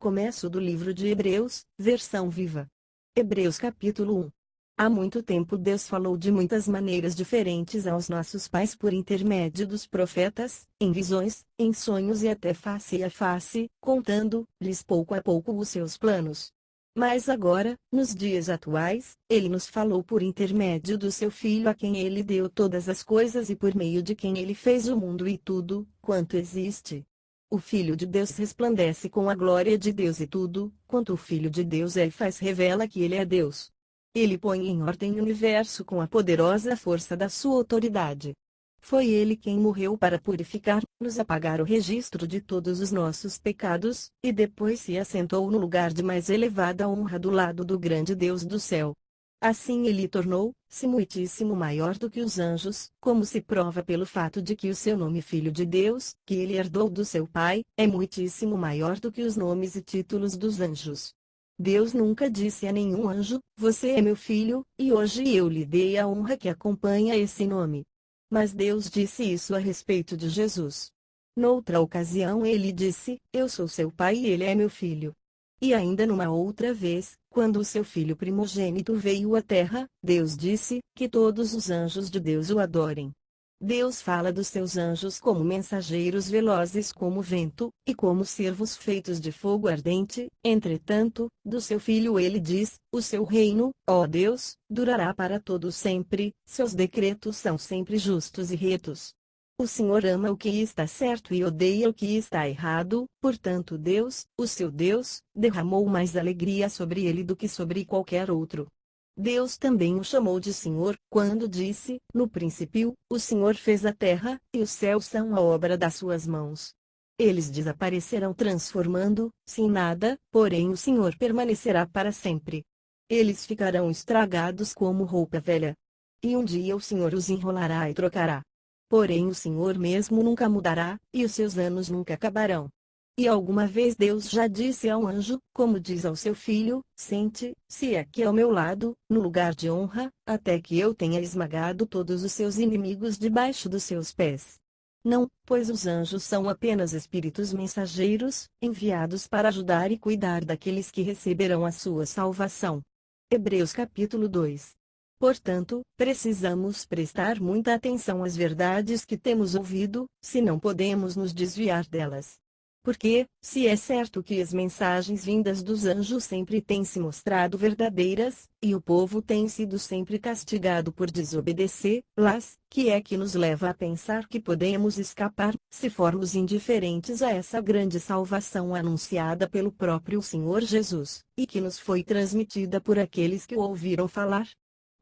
Começo do livro de Hebreus, versão viva. Hebreus capítulo 1. Há muito tempo Deus falou de muitas maneiras diferentes aos nossos pais por intermédio dos profetas, em visões, em sonhos e até face a face, contando-lhes pouco a pouco os seus planos. Mas agora, nos dias atuais, Ele nos falou por intermédio do seu Filho a quem Ele deu todas as coisas e por meio de quem Ele fez o mundo e tudo quanto existe. O Filho de Deus resplandece com a glória de Deus e tudo quanto o Filho de Deus é e faz revela que Ele é Deus. Ele põe em ordem o universo com a poderosa força da sua autoridade. Foi Ele quem morreu para purificar-nos, apagar o registro de todos os nossos pecados, e depois se assentou no lugar de mais elevada honra do lado do grande Deus do céu. Assim Ele tornou-se muitíssimo maior do que os anjos, como se prova pelo fato de que o seu nome Filho de Deus, que Ele herdou do seu Pai, é muitíssimo maior do que os nomes e títulos dos anjos. Deus nunca disse a nenhum anjo: "Você é meu filho, e hoje eu lhe dei a honra que acompanha esse nome." Mas Deus disse isso a respeito de Jesus. Noutra ocasião Ele disse: "Eu sou seu pai e ele é meu filho." E ainda numa outra vez, quando o seu filho primogênito veio à terra, Deus disse que todos os anjos de Deus o adorem. Deus fala dos seus anjos como mensageiros velozes como o vento, e como servos feitos de fogo ardente. Entretanto, do seu Filho Ele diz: "O seu reino, ó Deus, durará para todo sempre, seus decretos são sempre justos e retos." O Senhor ama o que está certo e odeia o que está errado, portanto Deus, o seu Deus, derramou mais alegria sobre ele do que sobre qualquer outro. Deus também o chamou de Senhor, quando disse: "No princípio, o Senhor fez a terra, e os céus são a obra das suas mãos. Eles desaparecerão transformando-se em nada, porém o Senhor permanecerá para sempre. Eles ficarão estragados como roupa velha. E um dia o Senhor os enrolará e trocará. Porém o Senhor mesmo nunca mudará, e os seus anos nunca acabarão." E alguma vez Deus já disse ao anjo, como diz ao seu filho: "Sente-se aqui ao meu lado, no lugar de honra, até que eu tenha esmagado todos os seus inimigos debaixo dos seus pés." Não, pois os anjos são apenas espíritos mensageiros, enviados para ajudar e cuidar daqueles que receberão a sua salvação. Hebreus capítulo 2. Portanto, precisamos prestar muita atenção às verdades que temos ouvido, se não podemos nos desviar delas. Porque, se é certo que as mensagens vindas dos anjos sempre têm se mostrado verdadeiras, e o povo tem sido sempre castigado por desobedecer-las, que é que nos leva a pensar que podemos escapar, se formos indiferentes a essa grande salvação anunciada pelo próprio Senhor Jesus, e que nos foi transmitida por aqueles que o ouviram falar?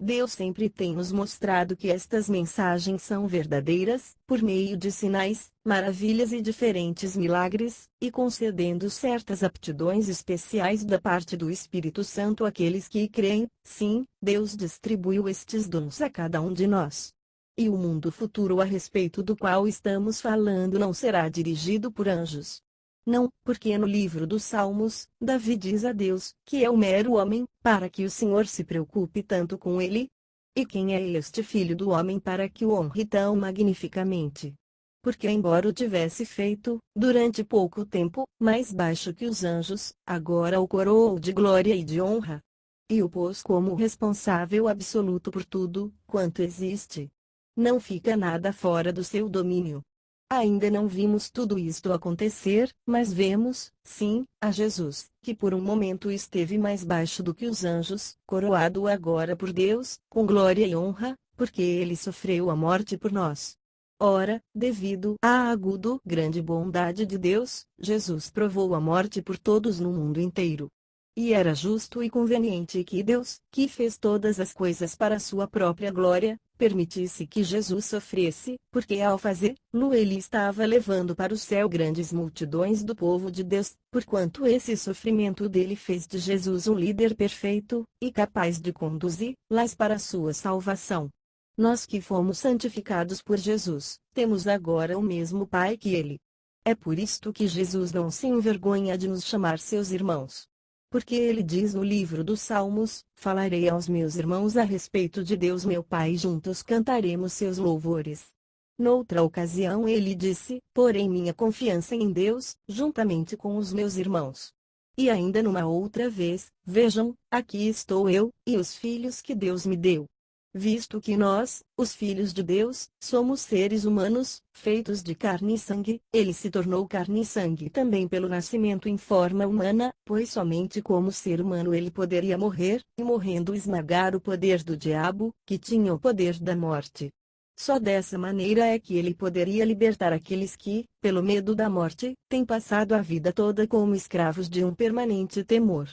Deus sempre tem nos mostrado que estas mensagens são verdadeiras, por meio de sinais, maravilhas e diferentes milagres, e concedendo certas aptidões especiais da parte do Espírito Santo àqueles que creem. Sim, Deus distribuiu estes dons a cada um de nós. E o mundo futuro a respeito do qual estamos falando não será dirigido por anjos. Não, porque no livro dos Salmos, Davi diz a Deus, que é o mero homem, para que o Senhor se preocupe tanto com ele? E quem é este filho do homem para que o honre tão magnificamente? Porque embora o tivesse feito, durante pouco tempo, mais baixo que os anjos, agora o coroou de glória e de honra. E o pôs como responsável absoluto por tudo quanto existe. Não fica nada fora do seu domínio. Ainda não vimos tudo isto acontecer, mas vemos, sim, a Jesus, que por um momento esteve mais baixo do que os anjos, coroado agora por Deus, com glória e honra, porque ele sofreu a morte por nós. Ora, devido à grande bondade de Deus, Jesus provou a morte por todos no mundo inteiro. E era justo e conveniente que Deus, que fez todas as coisas para a sua própria glória, permitisse que Jesus sofresse, porque ao fazê-lo ele estava levando para o céu grandes multidões do povo de Deus, porquanto esse sofrimento dele fez de Jesus um líder perfeito, e capaz de conduzi-las para a sua salvação. Nós que fomos santificados por Jesus, temos agora o mesmo Pai que ele. É por isto que Jesus não se envergonha de nos chamar seus irmãos. Porque ele diz no livro dos Salmos: "Falarei aos meus irmãos a respeito de Deus meu Pai e juntos cantaremos seus louvores." Noutra ocasião ele disse: "Porém minha confiança em Deus, juntamente com os meus irmãos." E ainda numa outra vez: vejam, aqui estou eu, e os filhos que Deus me deu. Visto que nós, os filhos de Deus, somos seres humanos, feitos de carne e sangue, ele se tornou carne e sangue também pelo nascimento em forma humana, pois somente como ser humano ele poderia morrer, e morrendo esmagar o poder do diabo, que tinha o poder da morte. Só dessa maneira é que ele poderia libertar aqueles que, pelo medo da morte, têm passado a vida toda como escravos de um permanente temor.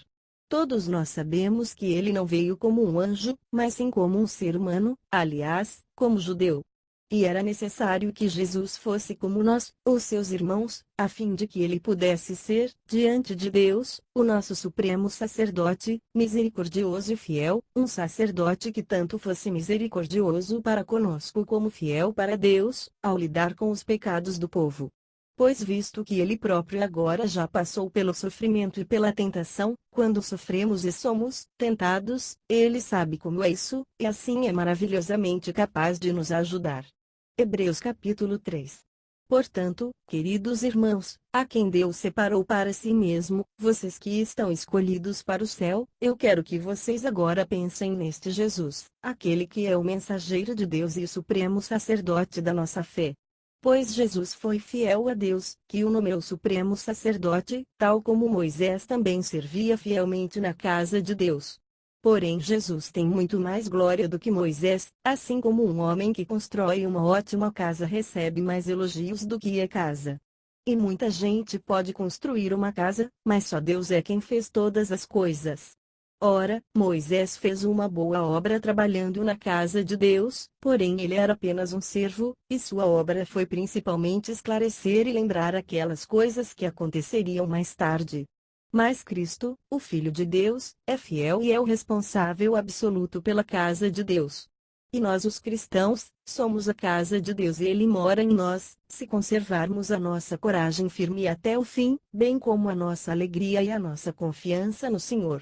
Todos nós sabemos que ele não veio como um anjo, mas sim como um ser humano, aliás, como judeu. E era necessário que Jesus fosse como nós, os seus irmãos, a fim de que ele pudesse ser, diante de Deus, o nosso supremo sacerdote, misericordioso e fiel, um sacerdote que tanto fosse misericordioso para conosco como fiel para Deus, ao lidar com os pecados do povo. Pois visto que ele próprio agora já passou pelo sofrimento e pela tentação, quando sofremos e somos tentados, ele sabe como é isso, e assim é maravilhosamente capaz de nos ajudar. Hebreus capítulo 3. Portanto, queridos irmãos, a quem Deus separou para si mesmo, vocês que estão escolhidos para o céu, eu quero que vocês agora pensem neste Jesus, aquele que é o mensageiro de Deus e o supremo sacerdote da nossa fé. Pois Jesus foi fiel a Deus, que o nomeou supremo sacerdote, tal como Moisés também servia fielmente na casa de Deus. Porém Jesus tem muito mais glória do que Moisés, assim como um homem que constrói uma ótima casa recebe mais elogios do que a casa. E muita gente pode construir uma casa, mas só Deus é quem fez todas as coisas. Ora, Moisés fez uma boa obra trabalhando na casa de Deus, porém ele era apenas um servo, e sua obra foi principalmente esclarecer e lembrar aquelas coisas que aconteceriam mais tarde. Mas Cristo, o Filho de Deus, é fiel e é o responsável absoluto pela casa de Deus. E nós os cristãos, somos a casa de Deus e Ele mora em nós, se conservarmos a nossa coragem firme até o fim, bem como a nossa alegria e a nossa confiança no Senhor.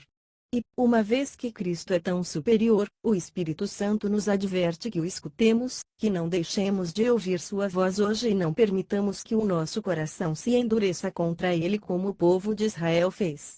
E, uma vez que Cristo é tão superior, o Espírito Santo nos adverte que o escutemos, que não deixemos de ouvir sua voz hoje e não permitamos que o nosso coração se endureça contra ele como o povo de Israel fez.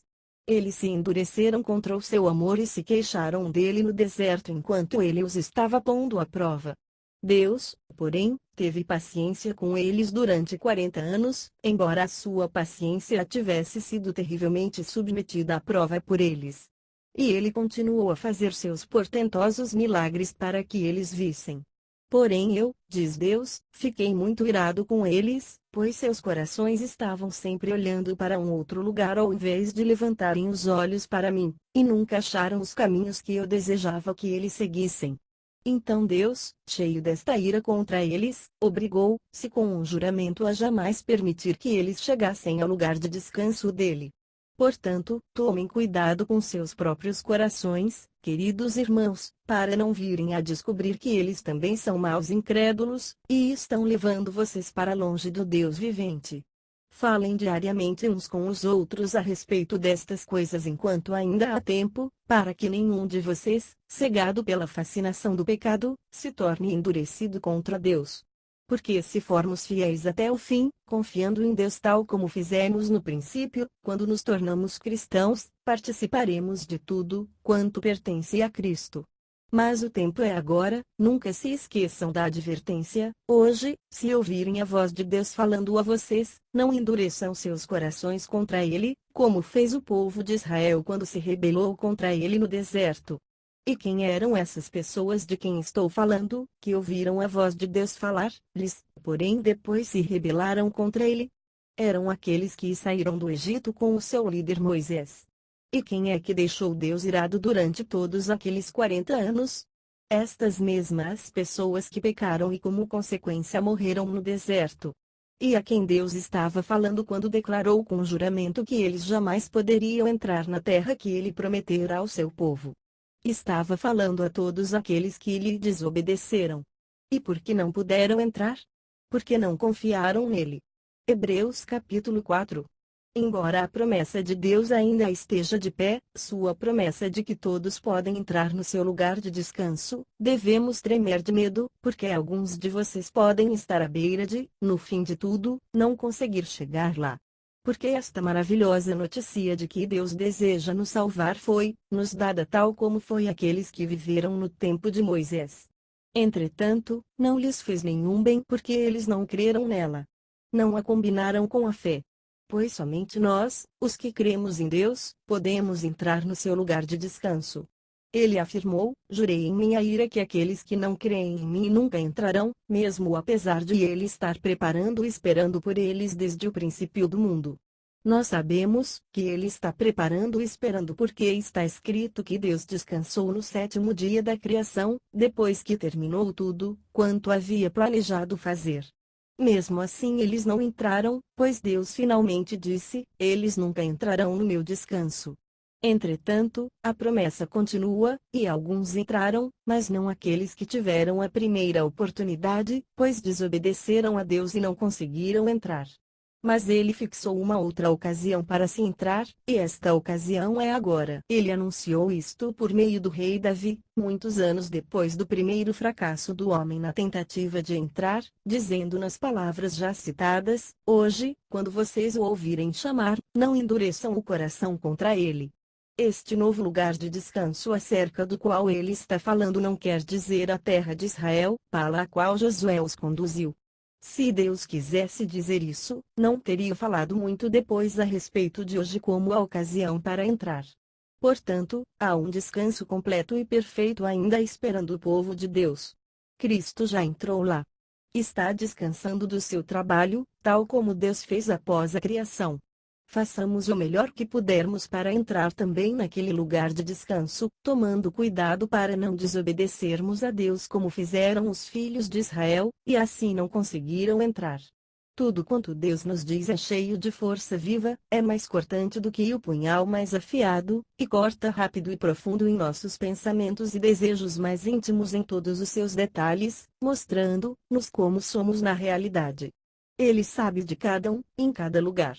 Eles se endureceram contra o seu amor e se queixaram dele no deserto enquanto ele os estava pondo à prova. Deus, porém, teve paciência com eles durante 40 anos, embora a sua paciência tivesse sido terrivelmente submetida à prova por eles. E ele continuou a fazer seus portentosos milagres para que eles vissem. Porém eu, diz Deus, fiquei muito irado com eles, pois seus corações estavam sempre olhando para um outro lugar ao invés de levantarem os olhos para mim, e nunca acharam os caminhos que eu desejava que eles seguissem. Então Deus, cheio desta ira contra eles, obrigou-se com um juramento a jamais permitir que eles chegassem ao lugar de descanso dele. Portanto, tomem cuidado com seus próprios corações, queridos irmãos, para não virem a descobrir que eles também são maus incrédulos, e estão levando vocês para longe do Deus vivente. Falem diariamente uns com os outros a respeito destas coisas enquanto ainda há tempo, para que nenhum de vocês, cegado pela fascinação do pecado, se torne endurecido contra Deus. Porque se formos fiéis até o fim, confiando em Deus tal como fizemos no princípio, quando nos tornamos cristãos, participaremos de tudo, quanto pertence a Cristo. Mas o tempo é agora, nunca se esqueçam da advertência, hoje, se ouvirem a voz de Deus falando a vocês, não endureçam seus corações contra ele, como fez o povo de Israel quando se rebelou contra ele no deserto. E quem eram essas pessoas de quem estou falando, que ouviram a voz de Deus falar-lhes, porém depois se rebelaram contra ele? Eram aqueles que saíram do Egito com o seu líder Moisés. E quem é que deixou Deus irado durante todos aqueles 40 anos? Estas mesmas pessoas que pecaram e como consequência morreram no deserto. E a quem Deus estava falando quando declarou com juramento que eles jamais poderiam entrar na terra que ele prometera ao seu povo. Estava falando a todos aqueles que lhe desobedeceram. E por que não puderam entrar? Porque não confiaram nele. Hebreus capítulo 4. Embora a promessa de Deus ainda esteja de pé, sua promessa de que todos podem entrar no seu lugar de descanso, devemos tremer de medo, porque alguns de vocês podem estar à beira de, no fim de tudo, não conseguir chegar lá. Porque esta maravilhosa notícia de que Deus deseja nos salvar nos dada tal como foi àqueles que viveram no tempo de Moisés. Entretanto, não lhes fez nenhum bem porque eles não creram nela. Não a combinaram com a fé. Pois somente nós, os que cremos em Deus, podemos entrar no seu lugar de descanso. Ele afirmou: jurei em minha ira que aqueles que não creem em mim nunca entrarão, mesmo apesar de ele estar preparando e esperando por eles desde o princípio do mundo. Nós sabemos que ele está preparando e esperando porque está escrito que Deus descansou no sétimo dia da criação, depois que terminou tudo, quanto havia planejado fazer. Mesmo assim eles não entraram, pois Deus finalmente disse: eles nunca entrarão no meu descanso. Entretanto, a promessa continua, e alguns entraram, mas não aqueles que tiveram a primeira oportunidade, pois desobedeceram a Deus e não conseguiram entrar. Mas ele fixou uma outra ocasião para se entrar, e esta ocasião é agora. Ele anunciou isto por meio do rei Davi, muitos anos depois do primeiro fracasso do homem na tentativa de entrar, dizendo nas palavras já citadas: hoje, quando vocês o ouvirem chamar, não endureçam o coração contra ele. Este novo lugar de descanso acerca do qual ele está falando não quer dizer a terra de Israel, para a qual Josué os conduziu. Se Deus quisesse dizer isso, não teria falado muito depois a respeito de hoje como a ocasião para entrar. Portanto, há um descanso completo e perfeito ainda esperando o povo de Deus. Cristo já entrou lá. Está descansando do seu trabalho, tal como Deus fez após a criação. Façamos o melhor que pudermos para entrar também naquele lugar de descanso, tomando cuidado para não desobedecermos a Deus como fizeram os filhos de Israel, e assim não conseguiram entrar. Tudo quanto Deus nos diz é cheio de força viva, é mais cortante do que o punhal mais afiado, e corta rápido e profundo em nossos pensamentos e desejos mais íntimos em todos os seus detalhes, mostrando-nos como somos na realidade. Ele sabe de cada um, em cada lugar.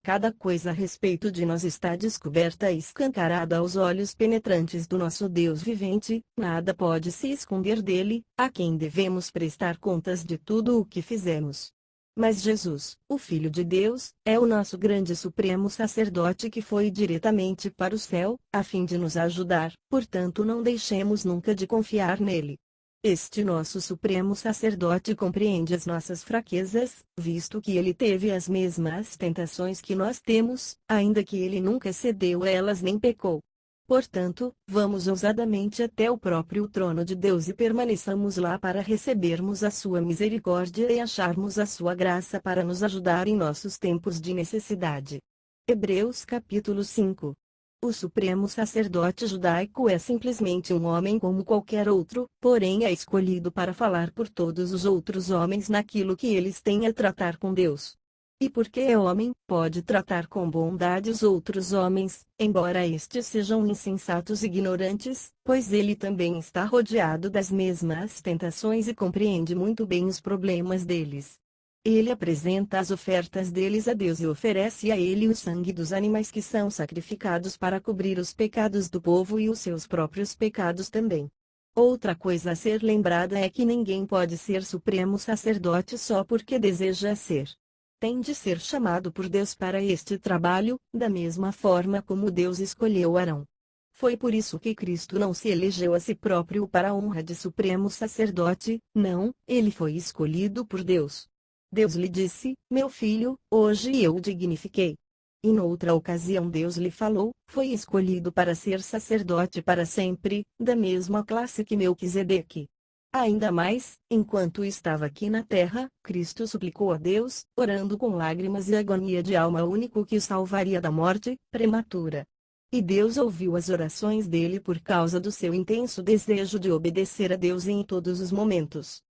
Cada coisa a respeito de nós está descoberta e escancarada aos olhos penetrantes do nosso Deus vivente, nada pode se esconder dele, a quem devemos prestar contas de tudo o que fizemos. Mas Jesus, o Filho de Deus, é o nosso grande supremo sacerdote que foi diretamente para o céu, a fim de nos ajudar, portanto não deixemos nunca de confiar nele. Este nosso supremo sacerdote compreende as nossas fraquezas, visto que ele teve as mesmas tentações que nós temos, ainda que ele nunca cedeu a elas nem pecou. Portanto, vamos ousadamente até o próprio trono de Deus e permaneçamos lá para recebermos a sua misericórdia e acharmos a sua graça para nos ajudar em nossos tempos de necessidade. Hebreus capítulo 5. O supremo sacerdote judaico é simplesmente um homem como qualquer outro, porém é escolhido para falar por todos os outros homens naquilo que eles têm a tratar com Deus. E porque é homem, pode tratar com bondade os outros homens, embora estes sejam insensatos e ignorantes, pois ele também está rodeado das mesmas tentações e compreende muito bem os problemas deles. Ele apresenta as ofertas deles a Deus e oferece a ele o sangue dos animais que são sacrificados para cobrir os pecados do povo e os seus próprios pecados também. Outra coisa a ser lembrada é que ninguém pode ser supremo sacerdote só porque deseja ser. Tem de ser chamado por Deus para este trabalho, da mesma forma como Deus escolheu Arão. Foi por isso que Cristo não se elegeu a si próprio para a honra de supremo sacerdote, não, ele foi escolhido por Deus. Deus lhe disse: meu filho, hoje eu o dignifiquei. E noutra ocasião Deus lhe falou: foi escolhido para ser sacerdote para sempre, da mesma classe que Melquisedeque. Ainda mais, enquanto estava aqui na terra, Cristo suplicou a Deus, orando com lágrimas e agonia de alma o único que o salvaria da morte prematura. E Deus ouviu as orações dele por causa do seu intenso desejo de obedecer a Deus em todos os momentos.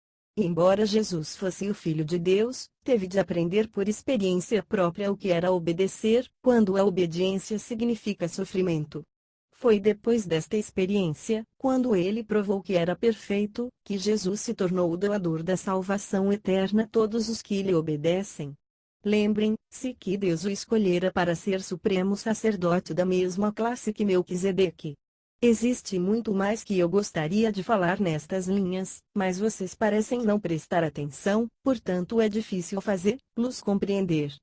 Embora Jesus fosse o Filho de Deus, teve de aprender por experiência própria o que era obedecer, quando a obediência significa sofrimento. Foi depois desta experiência, quando ele provou que era perfeito, que Jesus se tornou o doador da salvação eterna a todos os que lhe obedecem. Lembrem-se que Deus o escolhera para ser supremo sacerdote da mesma classe que Melquisedeque. Existe muito mais que eu gostaria de falar nestas linhas, mas vocês parecem não prestar atenção, portanto é difícil fazer-los compreender.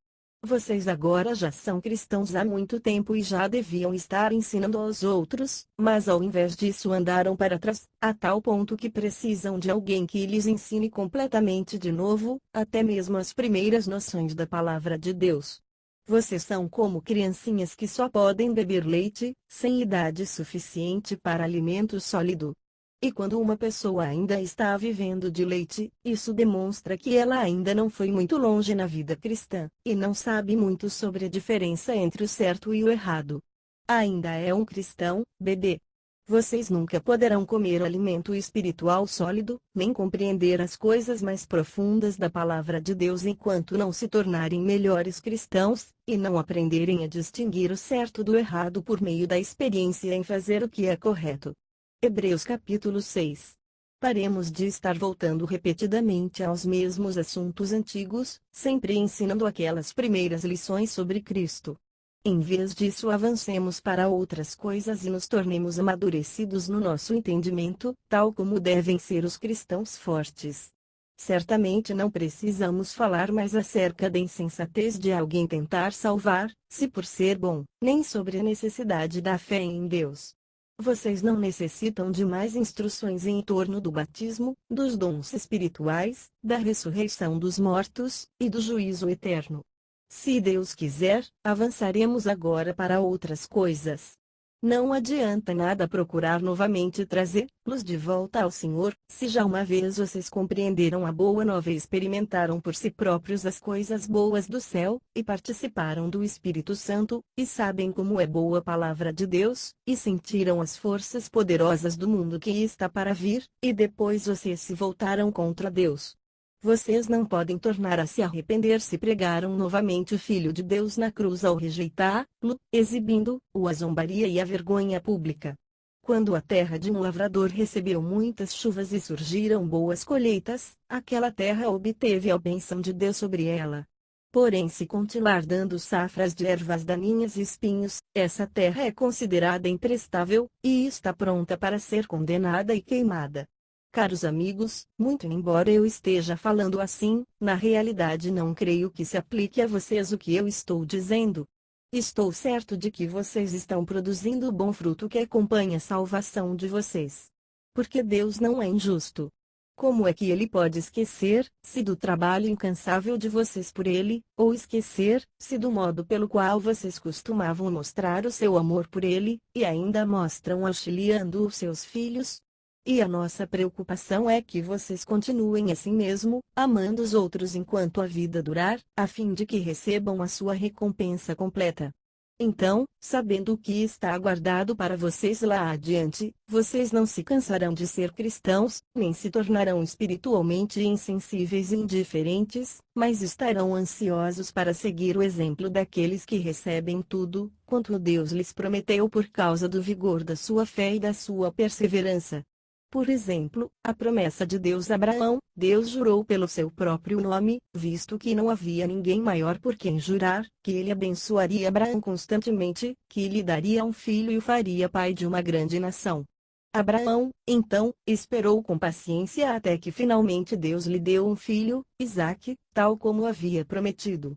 Vocês agora já são cristãos há muito tempo e já deviam estar ensinando aos outros, mas ao invés disso andaram para trás, a tal ponto que precisam de alguém que lhes ensine completamente de novo, até mesmo as primeiras noções da palavra de Deus. Vocês são como criancinhas que só podem beber leite, sem idade suficiente para alimento sólido. E quando uma pessoa ainda está vivendo de leite, isso demonstra que ela ainda não foi muito longe na vida cristã, e não sabe muito sobre a diferença entre o certo e o errado. Ainda é um cristão, bebê. Vocês nunca poderão comer alimento espiritual sólido, nem compreender as coisas mais profundas da palavra de Deus enquanto não se tornarem melhores cristãos, e não aprenderem a distinguir o certo do errado por meio da experiência em fazer o que é correto. Hebreus capítulo 6. Paremos de estar voltando repetidamente aos mesmos assuntos antigos, sempre ensinando aquelas primeiras lições sobre Cristo. Em vez disso, avancemos para outras coisas e nos tornemos amadurecidos no nosso entendimento, tal como devem ser os cristãos fortes. Certamente não precisamos falar mais acerca da insensatez de alguém tentar salvar-se por ser bom, nem sobre a necessidade da fé em Deus. Vocês não necessitam de mais instruções em torno do batismo, dos dons espirituais, da ressurreição dos mortos, e do juízo eterno. Se Deus quiser, avançaremos agora para outras coisas. Não adianta nada procurar novamente trazê-los de volta ao Senhor, se já uma vez vocês compreenderam a boa nova e experimentaram por si próprios as coisas boas do céu, e participaram do Espírito Santo, e sabem como é boa a palavra de Deus, e sentiram as forças poderosas do mundo que está para vir, e depois vocês se voltaram contra Deus. Vocês não podem tornar a se arrepender se pregaram novamente o Filho de Deus na cruz ao rejeitá-lo, exibindo-o à zombaria e à vergonha pública. Quando a terra de um lavrador recebeu muitas chuvas e surgiram boas colheitas, aquela terra obteve a bênção de Deus sobre ela. Porém, se continuar dando safras de ervas daninhas e espinhos, essa terra é considerada imprestável, e está pronta para ser condenada e queimada. Caros amigos, muito embora eu esteja falando assim, na realidade não creio que se aplique a vocês o que eu estou dizendo. Estou certo de que vocês estão produzindo o bom fruto que acompanha a salvação de vocês. Porque Deus não é injusto. Como é que Ele pode esquecer-se do trabalho incansável de vocês por Ele, ou esquecer-se do modo pelo qual vocês costumavam mostrar o seu amor por Ele, e ainda mostram auxiliando os seus filhos? E a nossa preocupação é que vocês continuem assim mesmo, amando os outros enquanto a vida durar, a fim de que recebam a sua recompensa completa. Então, sabendo o que está aguardado para vocês lá adiante, vocês não se cansarão de ser cristãos, nem se tornarão espiritualmente insensíveis e indiferentes, mas estarão ansiosos para seguir o exemplo daqueles que recebem tudo, quanto Deus lhes prometeu por causa do vigor da sua fé e da sua perseverança. Por exemplo, a promessa de Deus a Abraão, Deus jurou pelo seu próprio nome, visto que não havia ninguém maior por quem jurar, que ele abençoaria Abraão constantemente, que lhe daria um filho e o faria pai de uma grande nação. Abraão, então, esperou com paciência até que finalmente Deus lhe deu um filho, Isaque, tal como havia prometido.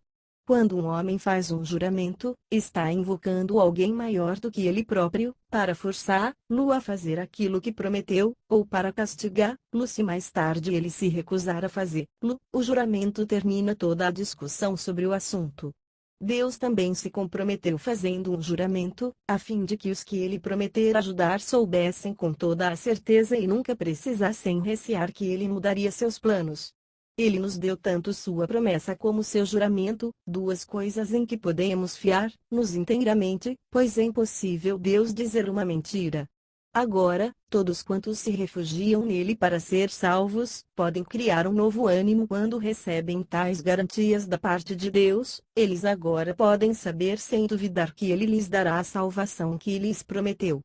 Quando um homem faz um juramento, está invocando alguém maior do que ele próprio, para forçá-lo a fazer aquilo que prometeu, ou para castigá-lo se mais tarde ele se recusar a fazê-lo. O juramento termina toda a discussão sobre o assunto. Deus também se comprometeu fazendo um juramento, a fim de que os que ele prometer ajudar soubessem com toda a certeza e nunca precisassem recear que ele mudaria seus planos. Ele nos deu tanto sua promessa como seu juramento, duas coisas em que podemos fiar-nos inteiramente, pois é impossível Deus dizer uma mentira. Agora, todos quantos se refugiam nele para ser salvos, podem criar um novo ânimo quando recebem tais garantias da parte de Deus, eles agora podem saber sem duvidar que ele lhes dará a salvação que lhes prometeu.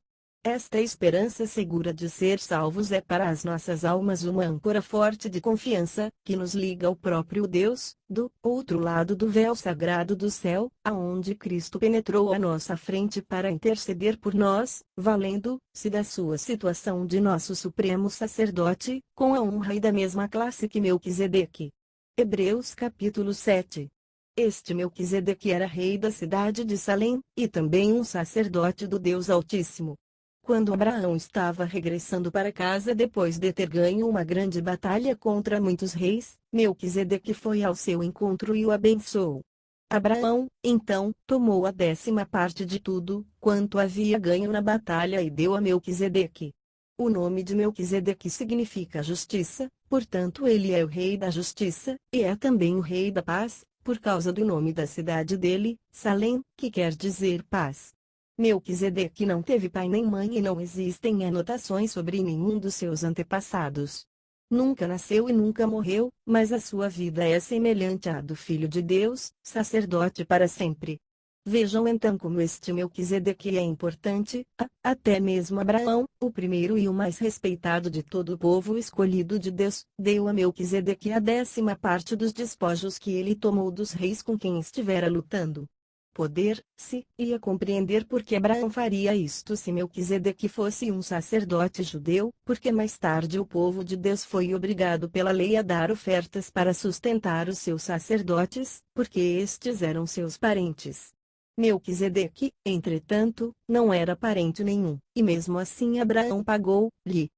Esta esperança segura de ser salvos é para as nossas almas uma âncora forte de confiança, que nos liga ao próprio Deus, do outro lado do véu sagrado do céu, aonde Cristo penetrou à nossa frente para interceder por nós, valendo-se da sua situação de nosso supremo sacerdote, com a honra e da mesma classe que Melquisedeque. Hebreus capítulo 7. Este Melquisedeque era rei da cidade de Salém, e também um sacerdote do Deus Altíssimo. Quando Abraão estava regressando para casa depois de ter ganho uma grande batalha contra muitos reis, Melquisedeque foi ao seu encontro e o abençoou. Abraão, então, tomou a 10ª parte de tudo quanto havia ganho na batalha e deu a Melquisedeque. O nome de Melquisedeque significa justiça, portanto ele é o rei da justiça, e é também o rei da paz, por causa do nome da cidade dele, Salém, que quer dizer paz. Melquisedeque não teve pai nem mãe e não existem anotações sobre nenhum dos seus antepassados. Nunca nasceu e nunca morreu, mas a sua vida é semelhante à do Filho de Deus, sacerdote para sempre. Vejam então como este Melquisedeque é importante, até mesmo Abraão, o primeiro e o mais respeitado de todo o povo escolhido de Deus, deu a Melquisedeque a 10ª parte dos despojos que ele tomou dos reis com quem estivera lutando. Poder-se ia compreender por que Abraão faria isto se Melquisedeque fosse um sacerdote judeu, porque mais tarde o povo de Deus foi obrigado pela lei a dar ofertas para sustentar os seus sacerdotes, porque estes eram seus parentes. Melquisedeque, entretanto, não era parente nenhum, e mesmo assim Abraão pagou-lhe.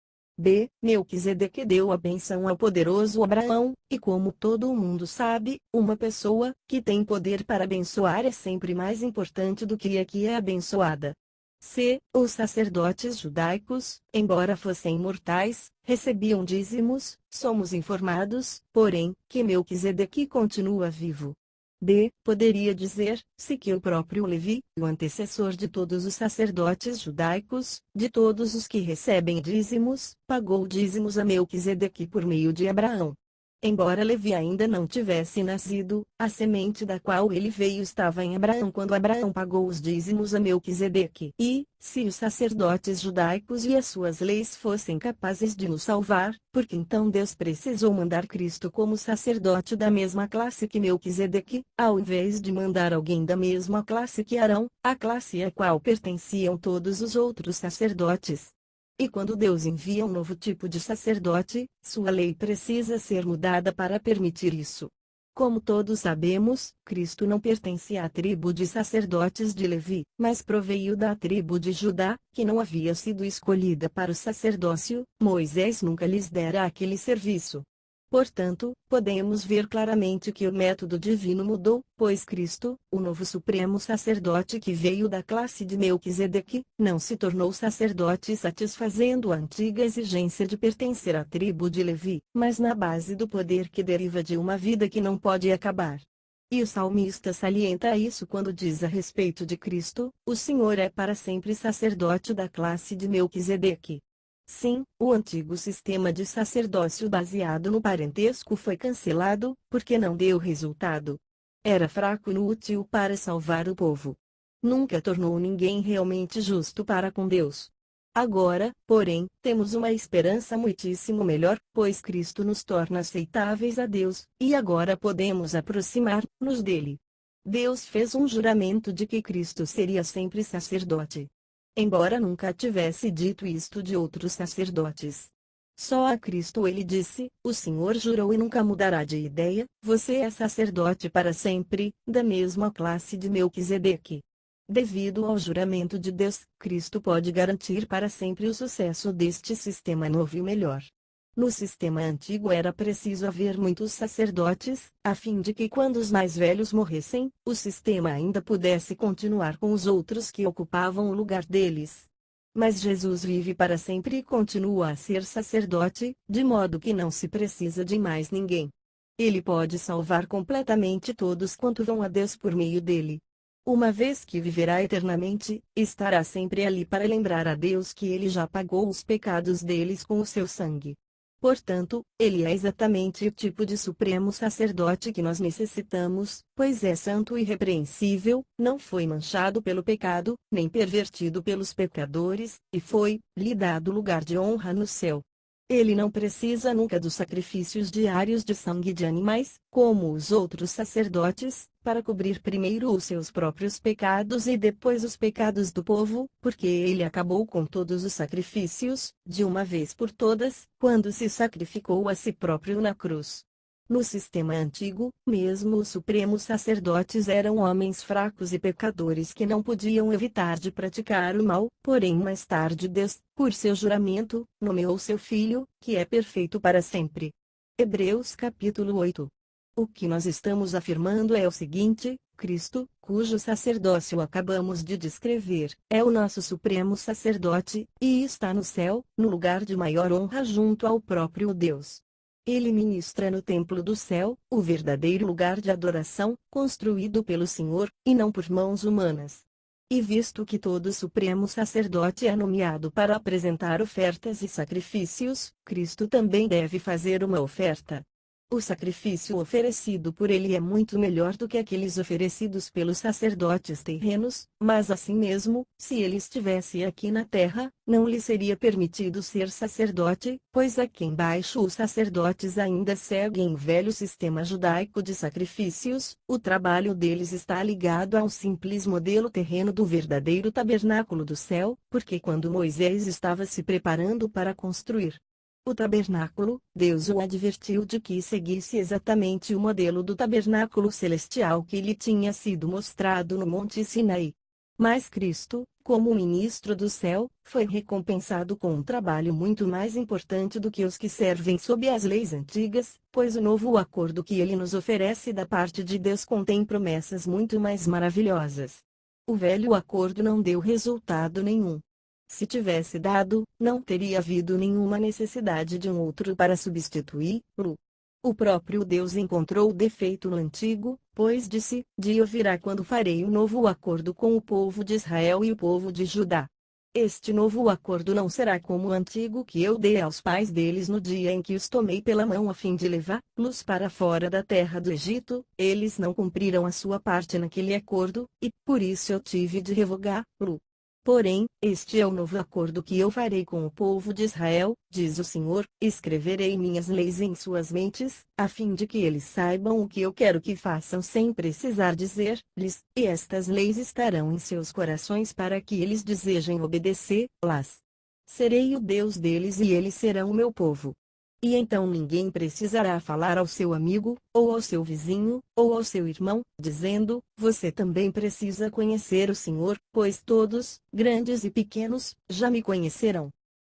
Melquisedeque deu a bênção ao poderoso Abraão, e como todo mundo sabe, uma pessoa que tem poder para abençoar é sempre mais importante do que a que é abençoada. Os sacerdotes judaicos, embora fossem mortais, recebiam dízimos, somos informados, porém, que Melquisedeque continua vivo. Poderia dizer-se que o próprio Levi, o antecessor de todos os sacerdotes judaicos, de todos os que recebem dízimos, pagou dízimos a Melquisedeque por meio de Abraão. Embora Levi ainda não tivesse nascido, a semente da qual ele veio estava em Abraão quando Abraão pagou os dízimos a Melquisedeque. E, se os sacerdotes judaicos e as suas leis fossem capazes de nos salvar, porque então Deus precisou mandar Cristo como sacerdote da mesma classe que Melquisedeque, ao invés de mandar alguém da mesma classe que Arão, a classe a qual pertenciam todos os outros sacerdotes? E quando Deus envia um novo tipo de sacerdote, sua lei precisa ser mudada para permitir isso. Como todos sabemos, Cristo não pertence à tribo de sacerdotes de Levi, mas proveio da tribo de Judá, que não havia sido escolhida para o sacerdócio. Moisés nunca lhes dera aquele serviço. Portanto, podemos ver claramente que o método divino mudou, pois Cristo, o novo supremo sacerdote que veio da classe de Melquisedeque, não se tornou sacerdote satisfazendo a antiga exigência de pertencer à tribo de Levi, mas na base do poder que deriva de uma vida que não pode acabar. E o salmista salienta isso quando diz a respeito de Cristo: o Senhor é para sempre sacerdote da classe de Melquisedeque. Sim, o antigo sistema de sacerdócio baseado no parentesco foi cancelado, porque não deu resultado. Era fraco e inútil para salvar o povo. Nunca tornou ninguém realmente justo para com Deus. Agora, porém, temos uma esperança muitíssimo melhor, pois Cristo nos torna aceitáveis a Deus, e agora podemos aproximar-nos dele. Deus fez um juramento de que Cristo seria sempre sacerdote. Embora nunca tivesse dito isto de outros sacerdotes. Só a Cristo ele disse: o Senhor jurou e nunca mudará de ideia, você é sacerdote para sempre, da mesma classe de Melquisedeque. Devido ao juramento de Deus, Cristo pode garantir para sempre o sucesso deste sistema novo e melhor. No sistema antigo era preciso haver muitos sacerdotes, a fim de que quando os mais velhos morressem, o sistema ainda pudesse continuar com os outros que ocupavam o lugar deles. Mas Jesus vive para sempre e continua a ser sacerdote, de modo que não se precisa de mais ninguém. Ele pode salvar completamente todos quanto vão a Deus por meio dele. Uma vez que viverá eternamente, estará sempre ali para lembrar a Deus que ele já pagou os pecados deles com o seu sangue. Portanto, ele é exatamente o tipo de supremo sacerdote que nós necessitamos, pois é santo e irrepreensível, não foi manchado pelo pecado, nem pervertido pelos pecadores, e foi-lhe dado lugar de honra no céu. Ele não precisa nunca dos sacrifícios diários de sangue de animais, como os outros sacerdotes, para cobrir primeiro os seus próprios pecados e depois os pecados do povo, porque ele acabou com todos os sacrifícios, de uma vez por todas, quando se sacrificou a si próprio na cruz. No sistema antigo, mesmo os supremos sacerdotes eram homens fracos e pecadores que não podiam evitar de praticar o mal, porém mais tarde Deus, por seu juramento, nomeou seu Filho, que é perfeito para sempre. Hebreus capítulo 8. O que nós estamos afirmando é o seguinte: Cristo, cujo sacerdócio acabamos de descrever, é o nosso supremo sacerdote, e está no céu, no lugar de maior honra junto ao próprio Deus. Ele ministra no templo do céu, o verdadeiro lugar de adoração, construído pelo Senhor, e não por mãos humanas. E visto que todo supremo sacerdote é nomeado para apresentar ofertas e sacrifícios, Cristo também deve fazer uma oferta. O sacrifício oferecido por ele é muito melhor do que aqueles oferecidos pelos sacerdotes terrenos, mas assim mesmo, se ele estivesse aqui na terra, não lhe seria permitido ser sacerdote, pois aqui embaixo os sacerdotes ainda seguem o velho sistema judaico de sacrifícios. O trabalho deles está ligado a um simples modelo terreno do verdadeiro tabernáculo do céu, porque quando Moisés estava se preparando para construir o tabernáculo, Deus o advertiu de que seguisse exatamente o modelo do tabernáculo celestial que lhe tinha sido mostrado no Monte Sinaí. Mas Cristo, como ministro do céu, foi recompensado com um trabalho muito mais importante do que os que servem sob as leis antigas, pois o novo acordo que ele nos oferece da parte de Deus contém promessas muito mais maravilhosas. O velho acordo não deu resultado nenhum. Se tivesse dado, não teria havido nenhuma necessidade de um outro para substituí-lo. O próprio Deus encontrou defeito no antigo, pois disse: dia virá quando farei um novo acordo com o povo de Israel e o povo de Judá. Este novo acordo não será como o antigo que eu dei aos pais deles no dia em que os tomei pela mão a fim de levá-los para fora da terra do Egito. Eles não cumpriram a sua parte naquele acordo, e por isso eu tive de revogá-lo. Porém, este é o novo acordo que eu farei com o povo de Israel, diz o Senhor: escreverei minhas leis em suas mentes, a fim de que eles saibam o que eu quero que façam sem precisar dizer-lhes, e estas leis estarão em seus corações para que eles desejem obedecê-las. Serei o Deus deles e eles serão o meu povo. E então ninguém precisará falar ao seu amigo, ou ao seu vizinho, ou ao seu irmão, dizendo: você também precisa conhecer o Senhor, pois todos, grandes e pequenos, já me conhecerão.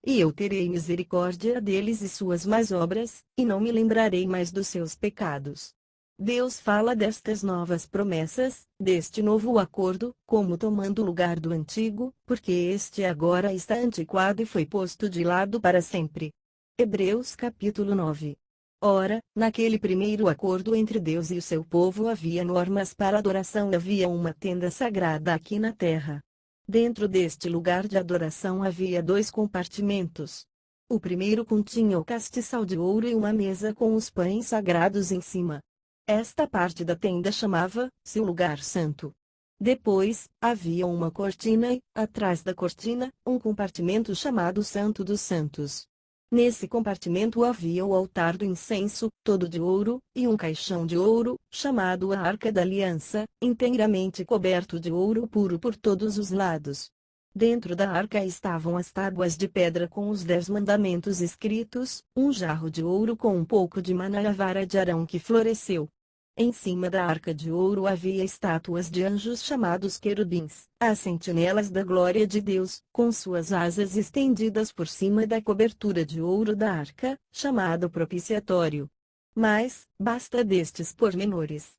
E eu terei misericórdia deles e suas más obras, e não me lembrarei mais dos seus pecados. Deus fala destas novas promessas, deste novo acordo, como tomando o lugar do antigo, porque este agora está antiquado e foi posto de lado para sempre. Hebreus capítulo 9. Ora, naquele primeiro acordo entre Deus e o seu povo havia normas para adoração e havia uma tenda sagrada aqui na terra. Dentro deste lugar de adoração havia 2 compartimentos. O primeiro continha o castiçal de ouro e uma mesa com os pães sagrados em cima. Esta parte da tenda chamava-se o lugar santo. Depois, havia uma cortina e, atrás da cortina, um compartimento chamado Santo dos Santos. Nesse compartimento havia o altar do incenso, todo de ouro, e um caixão de ouro, chamado a Arca da Aliança, inteiramente coberto de ouro puro por todos os lados. Dentro da arca estavam as tábuas de pedra com os 10 mandamentos escritos, um jarro de ouro com um pouco de maná e a vara de Arão que floresceu. Em cima da arca de ouro havia estátuas de anjos chamados querubins, as sentinelas da glória de Deus, com suas asas estendidas por cima da cobertura de ouro da arca, chamado propiciatório. Mas, basta destes pormenores.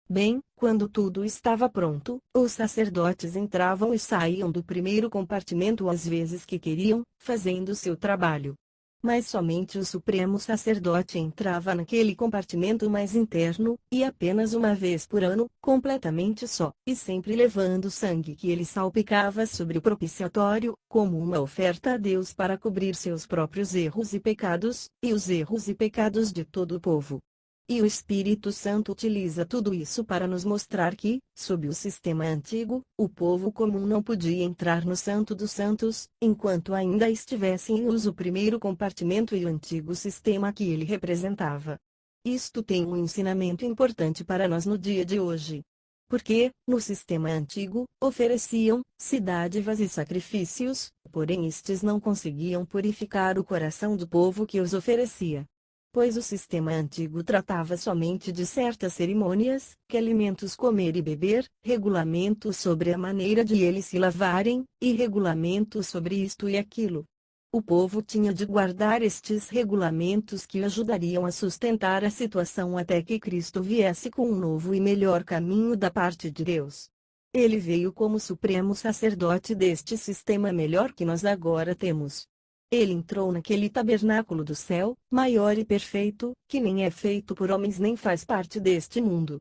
Bem, quando tudo estava pronto, os sacerdotes entravam e saíam do primeiro compartimento às vezes que queriam, fazendo seu trabalho. Mas somente o supremo sacerdote entrava naquele compartimento mais interno, e apenas uma vez por ano, completamente só, e sempre levando o sangue que ele salpicava sobre o propiciatório, como uma oferta a Deus para cobrir seus próprios erros e pecados, e os erros e pecados de todo o povo. E o Espírito Santo utiliza tudo isso para nos mostrar que, sob o sistema antigo, o povo comum não podia entrar no Santo dos Santos, enquanto ainda estivesse em uso o primeiro compartimento e o antigo sistema que ele representava. Isto tem um ensinamento importante para nós no dia de hoje. Porque, no sistema antigo, ofereciam-se dádivas e sacrifícios, porém estes não conseguiam purificar o coração do povo que os oferecia. pois o sistema antigo tratava somente de certas cerimônias, que alimentos comer e beber, regulamentos sobre a maneira de eles se lavarem, e regulamentos sobre isto e aquilo. O povo tinha de guardar estes regulamentos que ajudariam a sustentar a situação até que Cristo viesse com um novo e melhor caminho da parte de Deus. Ele veio como supremo sacerdote deste sistema melhor que nós agora temos. Ele entrou naquele tabernáculo do céu, maior e perfeito, que nem é feito por homens nem faz parte deste mundo.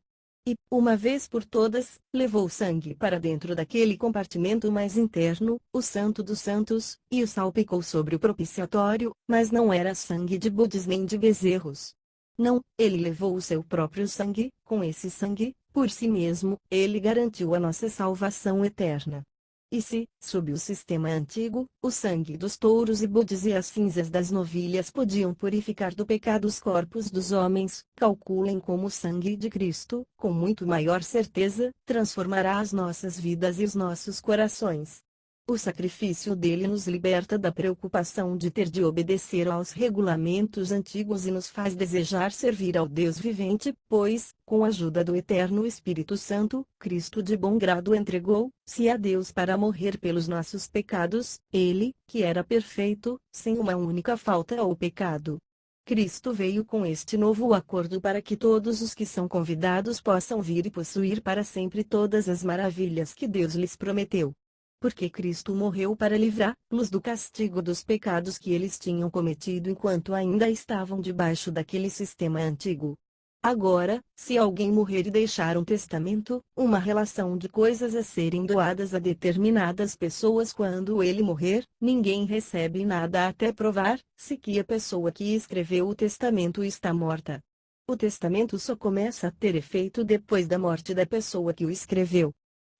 E, uma vez por todas, levou sangue para dentro daquele compartimento mais interno, o Santo dos Santos, e o salpicou sobre o propiciatório, mas não era sangue de bodes nem de bezerros. Não, ele levou o seu próprio sangue, com esse sangue, por si mesmo, ele garantiu a nossa salvação eterna. E se, sob o sistema antigo, o sangue dos touros e bodes e as cinzas das novilhas podiam purificar do pecado os corpos dos homens, calculem como o sangue de Cristo, com muito maior certeza, transformará as nossas vidas e os nossos corações. O sacrifício dele nos liberta da preocupação de ter de obedecer aos regulamentos antigos e nos faz desejar servir ao Deus vivente, pois, com a ajuda do Eterno Espírito Santo, Cristo de bom grado entregou-se a Deus para morrer pelos nossos pecados, ele, que era perfeito, sem uma única falta ou pecado. Cristo veio com este novo acordo para que todos os que são convidados possam vir e possuir para sempre todas as maravilhas que Deus lhes prometeu. Porque Cristo morreu para livrá-los do castigo dos pecados que eles tinham cometido enquanto ainda estavam debaixo daquele sistema antigo. Agora, se alguém morrer e deixar um testamento, uma relação de coisas a serem doadas a determinadas pessoas quando ele morrer, ninguém recebe nada até provar-se que a pessoa que escreveu o testamento está morta. O testamento só começa a ter efeito depois da morte da pessoa que o escreveu.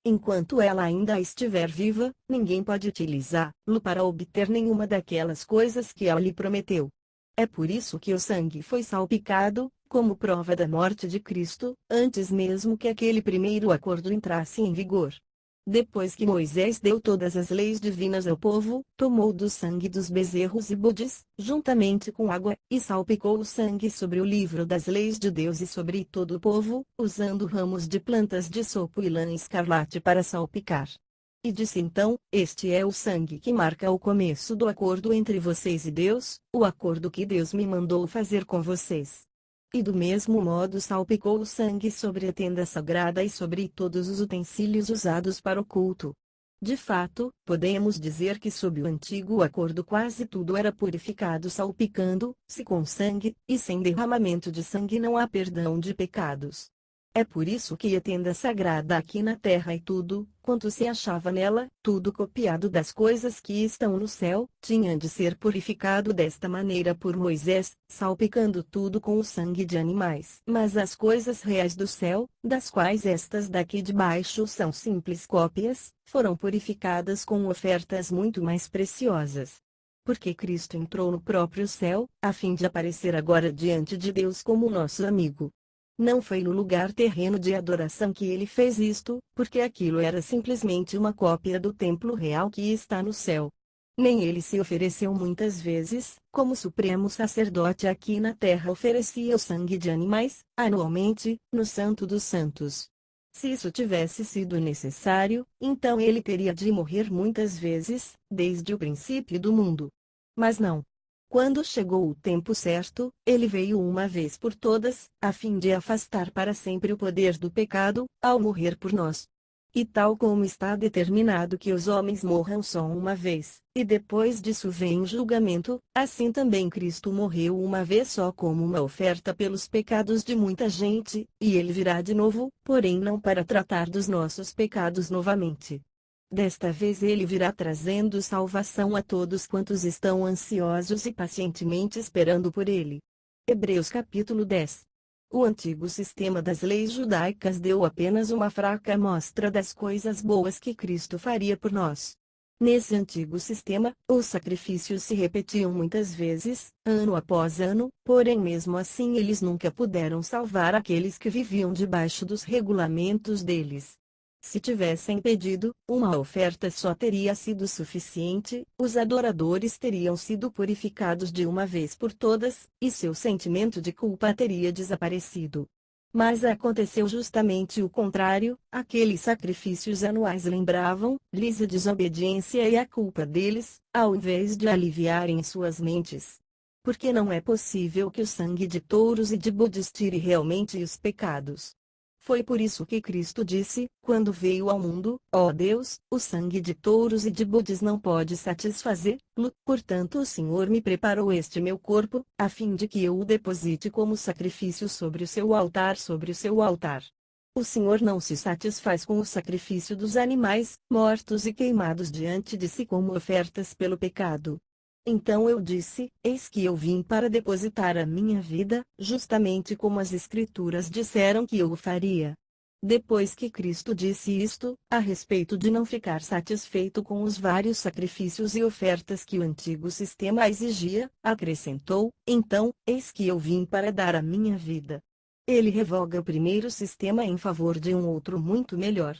Enquanto ela ainda estiver viva, ninguém pode utilizá-lo para obter nenhuma daquelas coisas que ela lhe prometeu. É por isso que o sangue foi salpicado, como prova da morte de Cristo, antes mesmo que aquele primeiro acordo entrasse em vigor. Depois que Moisés deu todas as leis divinas ao povo, tomou do sangue dos bezerros e bodes, juntamente com água, e salpicou o sangue sobre o livro das leis de Deus e sobre todo o povo, usando ramos de plantas de sopo e lã escarlate para salpicar. E disse então: Este é o sangue que marca o começo do acordo entre vocês e Deus, o acordo que Deus me mandou fazer com vocês. E do mesmo modo salpicou o sangue sobre a tenda sagrada e sobre todos os utensílios usados para o culto. De fato, podemos dizer que sob o antigo acordo quase tudo era purificado salpicando-se com sangue, e sem derramamento de sangue não há perdão de pecados. É por isso que a tenda sagrada aqui na terra e tudo, quanto se achava nela, tudo copiado das coisas que estão no céu, tinha de ser purificado desta maneira por Moisés, salpicando tudo com o sangue de animais. Mas as coisas reais do céu, das quais estas daqui de baixo são simples cópias, foram purificadas com ofertas muito mais preciosas. Porque Cristo entrou no próprio céu, a fim de aparecer agora diante de Deus como nosso amigo. Não foi no lugar terreno de adoração que ele fez isto, porque aquilo era simplesmente uma cópia do templo real que está no céu. Nem ele se ofereceu muitas vezes, como supremo sacerdote aqui na terra oferecia o sangue de animais, anualmente, no Santo dos Santos. Se isso tivesse sido necessário, então ele teria de morrer muitas vezes, desde o princípio do mundo. Mas não. Quando chegou o tempo certo, ele veio uma vez por todas, a fim de afastar para sempre o poder do pecado, ao morrer por nós. E tal como está determinado que os homens morram só uma vez, e depois disso vem o julgamento, assim também Cristo morreu uma vez só como uma oferta pelos pecados de muita gente, e ele virá de novo, porém não para tratar dos nossos pecados novamente. Desta vez ele virá trazendo salvação a todos quantos estão ansiosos e pacientemente esperando por ele. Hebreus capítulo 10. O antigo sistema das leis judaicas deu apenas uma fraca amostra das coisas boas que Cristo faria por nós. Nesse antigo sistema, os sacrifícios se repetiam muitas vezes, ano após ano, porém mesmo assim eles nunca puderam salvar aqueles que viviam debaixo dos regulamentos deles. Se tivessem pedido, uma oferta só teria sido suficiente, os adoradores teriam sido purificados de uma vez por todas, e seu sentimento de culpa teria desaparecido. Mas aconteceu justamente o contrário, aqueles sacrifícios anuais lembravam-lhes a desobediência e a culpa deles, ao invés de aliviarem suas mentes. Porque não é possível que o sangue de touros e de bodes tire realmente os pecados. Foi por isso que Cristo disse, quando veio ao mundo: ó Deus, o sangue de touros e de bodes não pode satisfazê-lo, portanto o Senhor me preparou este meu corpo, a fim de que eu o deposite como sacrifício sobre o seu altar. O Senhor não se satisfaz com o sacrifício dos animais, mortos e queimados diante de si como ofertas pelo pecado. Então eu disse: eis que eu vim para depositar a minha vida, justamente como as Escrituras disseram que eu o faria. Depois que Cristo disse isto, a respeito de não ficar satisfeito com os vários sacrifícios e ofertas que o antigo sistema exigia, acrescentou: então, eis que eu vim para dar a minha vida. Ele revoga o primeiro sistema em favor de um outro muito melhor.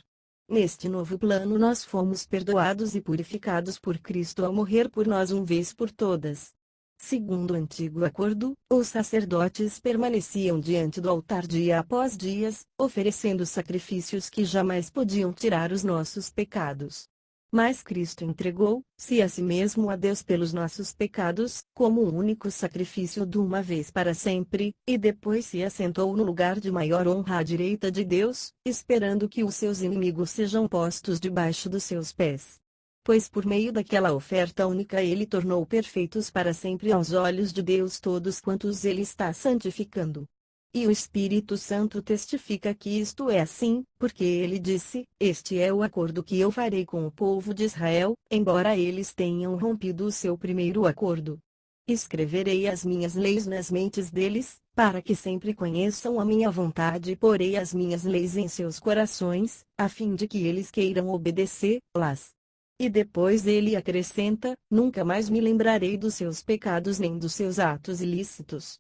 Neste novo plano nós fomos perdoados e purificados por Cristo ao morrer por nós uma vez por todas. Segundo o antigo acordo, os sacerdotes permaneciam diante do altar dia após dias, oferecendo sacrifícios que jamais podiam tirar os nossos pecados. Mas Cristo entregou-se a si mesmo a Deus pelos nossos pecados, como o único sacrifício de uma vez para sempre, e depois se assentou no lugar de maior honra à direita de Deus, esperando que os seus inimigos sejam postos debaixo dos seus pés. Pois por meio daquela oferta única ele tornou perfeitos para sempre aos olhos de Deus todos quantos ele está santificando. E o Espírito Santo testifica que isto é assim, porque ele disse: este é o acordo que eu farei com o povo de Israel, embora eles tenham rompido o seu primeiro acordo. Escreverei as minhas leis nas mentes deles, para que sempre conheçam a minha vontade, e porei as minhas leis em seus corações, a fim de que eles queiram obedecê-las. E depois ele acrescenta: nunca mais me lembrarei dos seus pecados nem dos seus atos ilícitos.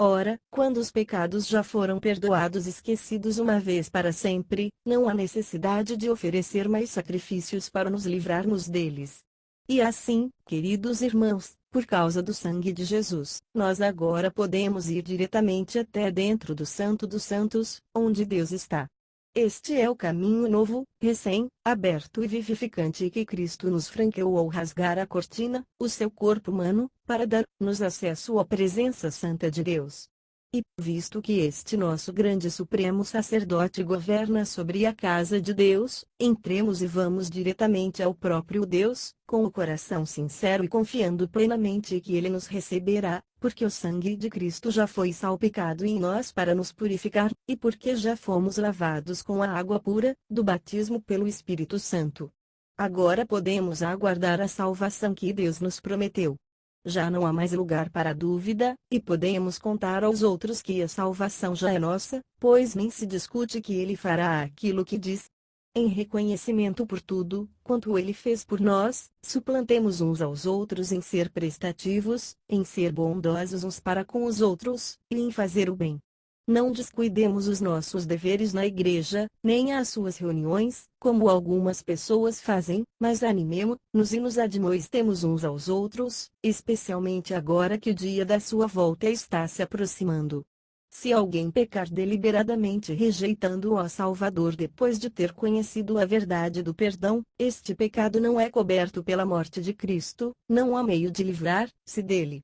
Ora, quando os pecados já foram perdoados e esquecidos uma vez para sempre, não há necessidade de oferecer mais sacrifícios para nos livrarmos deles. E assim, queridos irmãos, por causa do sangue de Jesus, nós agora podemos ir diretamente até dentro do Santo dos Santos, onde Deus está. Este é o caminho novo, recém-aberto e vivificante que Cristo nos franqueou ao rasgar a cortina, o seu corpo humano, para dar-nos acesso à presença santa de Deus. E, visto que este nosso grande supremo sacerdote governa sobre a casa de Deus, entremos e vamos diretamente ao próprio Deus, com o coração sincero e confiando plenamente que Ele nos receberá, porque o sangue de Cristo já foi salpicado em nós para nos purificar, e porque já fomos lavados com a água pura, do batismo pelo Espírito Santo. Agora podemos aguardar a salvação que Deus nos prometeu. Já não há mais lugar para dúvida, e podemos contar aos outros que a salvação já é nossa, pois nem se discute que Ele fará aquilo que diz. Em reconhecimento por tudo quanto Ele fez por nós, suplantemos uns aos outros em ser prestativos, em ser bondosos uns para com os outros, e em fazer o bem. Não descuidemos os nossos deveres na igreja, nem às suas reuniões, como algumas pessoas fazem, mas animemo-nos e nos admoestemos uns aos outros, especialmente agora que o dia da sua volta está se aproximando. Se alguém pecar deliberadamente rejeitando o Salvador depois de ter conhecido a verdade do perdão, este pecado não é coberto pela morte de Cristo, não há meio de livrar-se dele.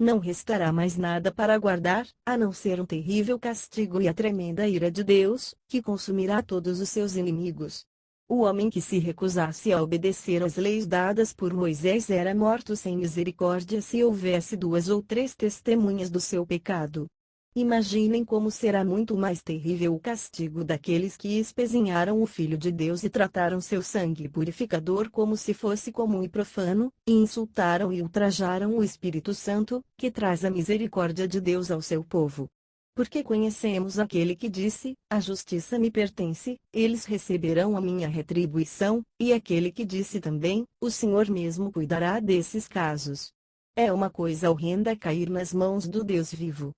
Não restará mais nada para aguardar, a não ser um terrível castigo e a tremenda ira de Deus, que consumirá todos os seus inimigos. O homem que se recusasse a obedecer às leis dadas por Moisés era morto sem misericórdia se houvesse 2 ou 3 testemunhas do seu pecado. Imaginem como será muito mais terrível o castigo daqueles que espezinharam o Filho de Deus e trataram seu sangue purificador como se fosse comum e profano, e insultaram e ultrajaram o Espírito Santo, que traz a misericórdia de Deus ao seu povo. Porque conhecemos aquele que disse: a justiça me pertence, eles receberão a minha retribuição, e aquele que disse também: o Senhor mesmo cuidará desses casos. É uma coisa horrenda cair nas mãos do Deus vivo.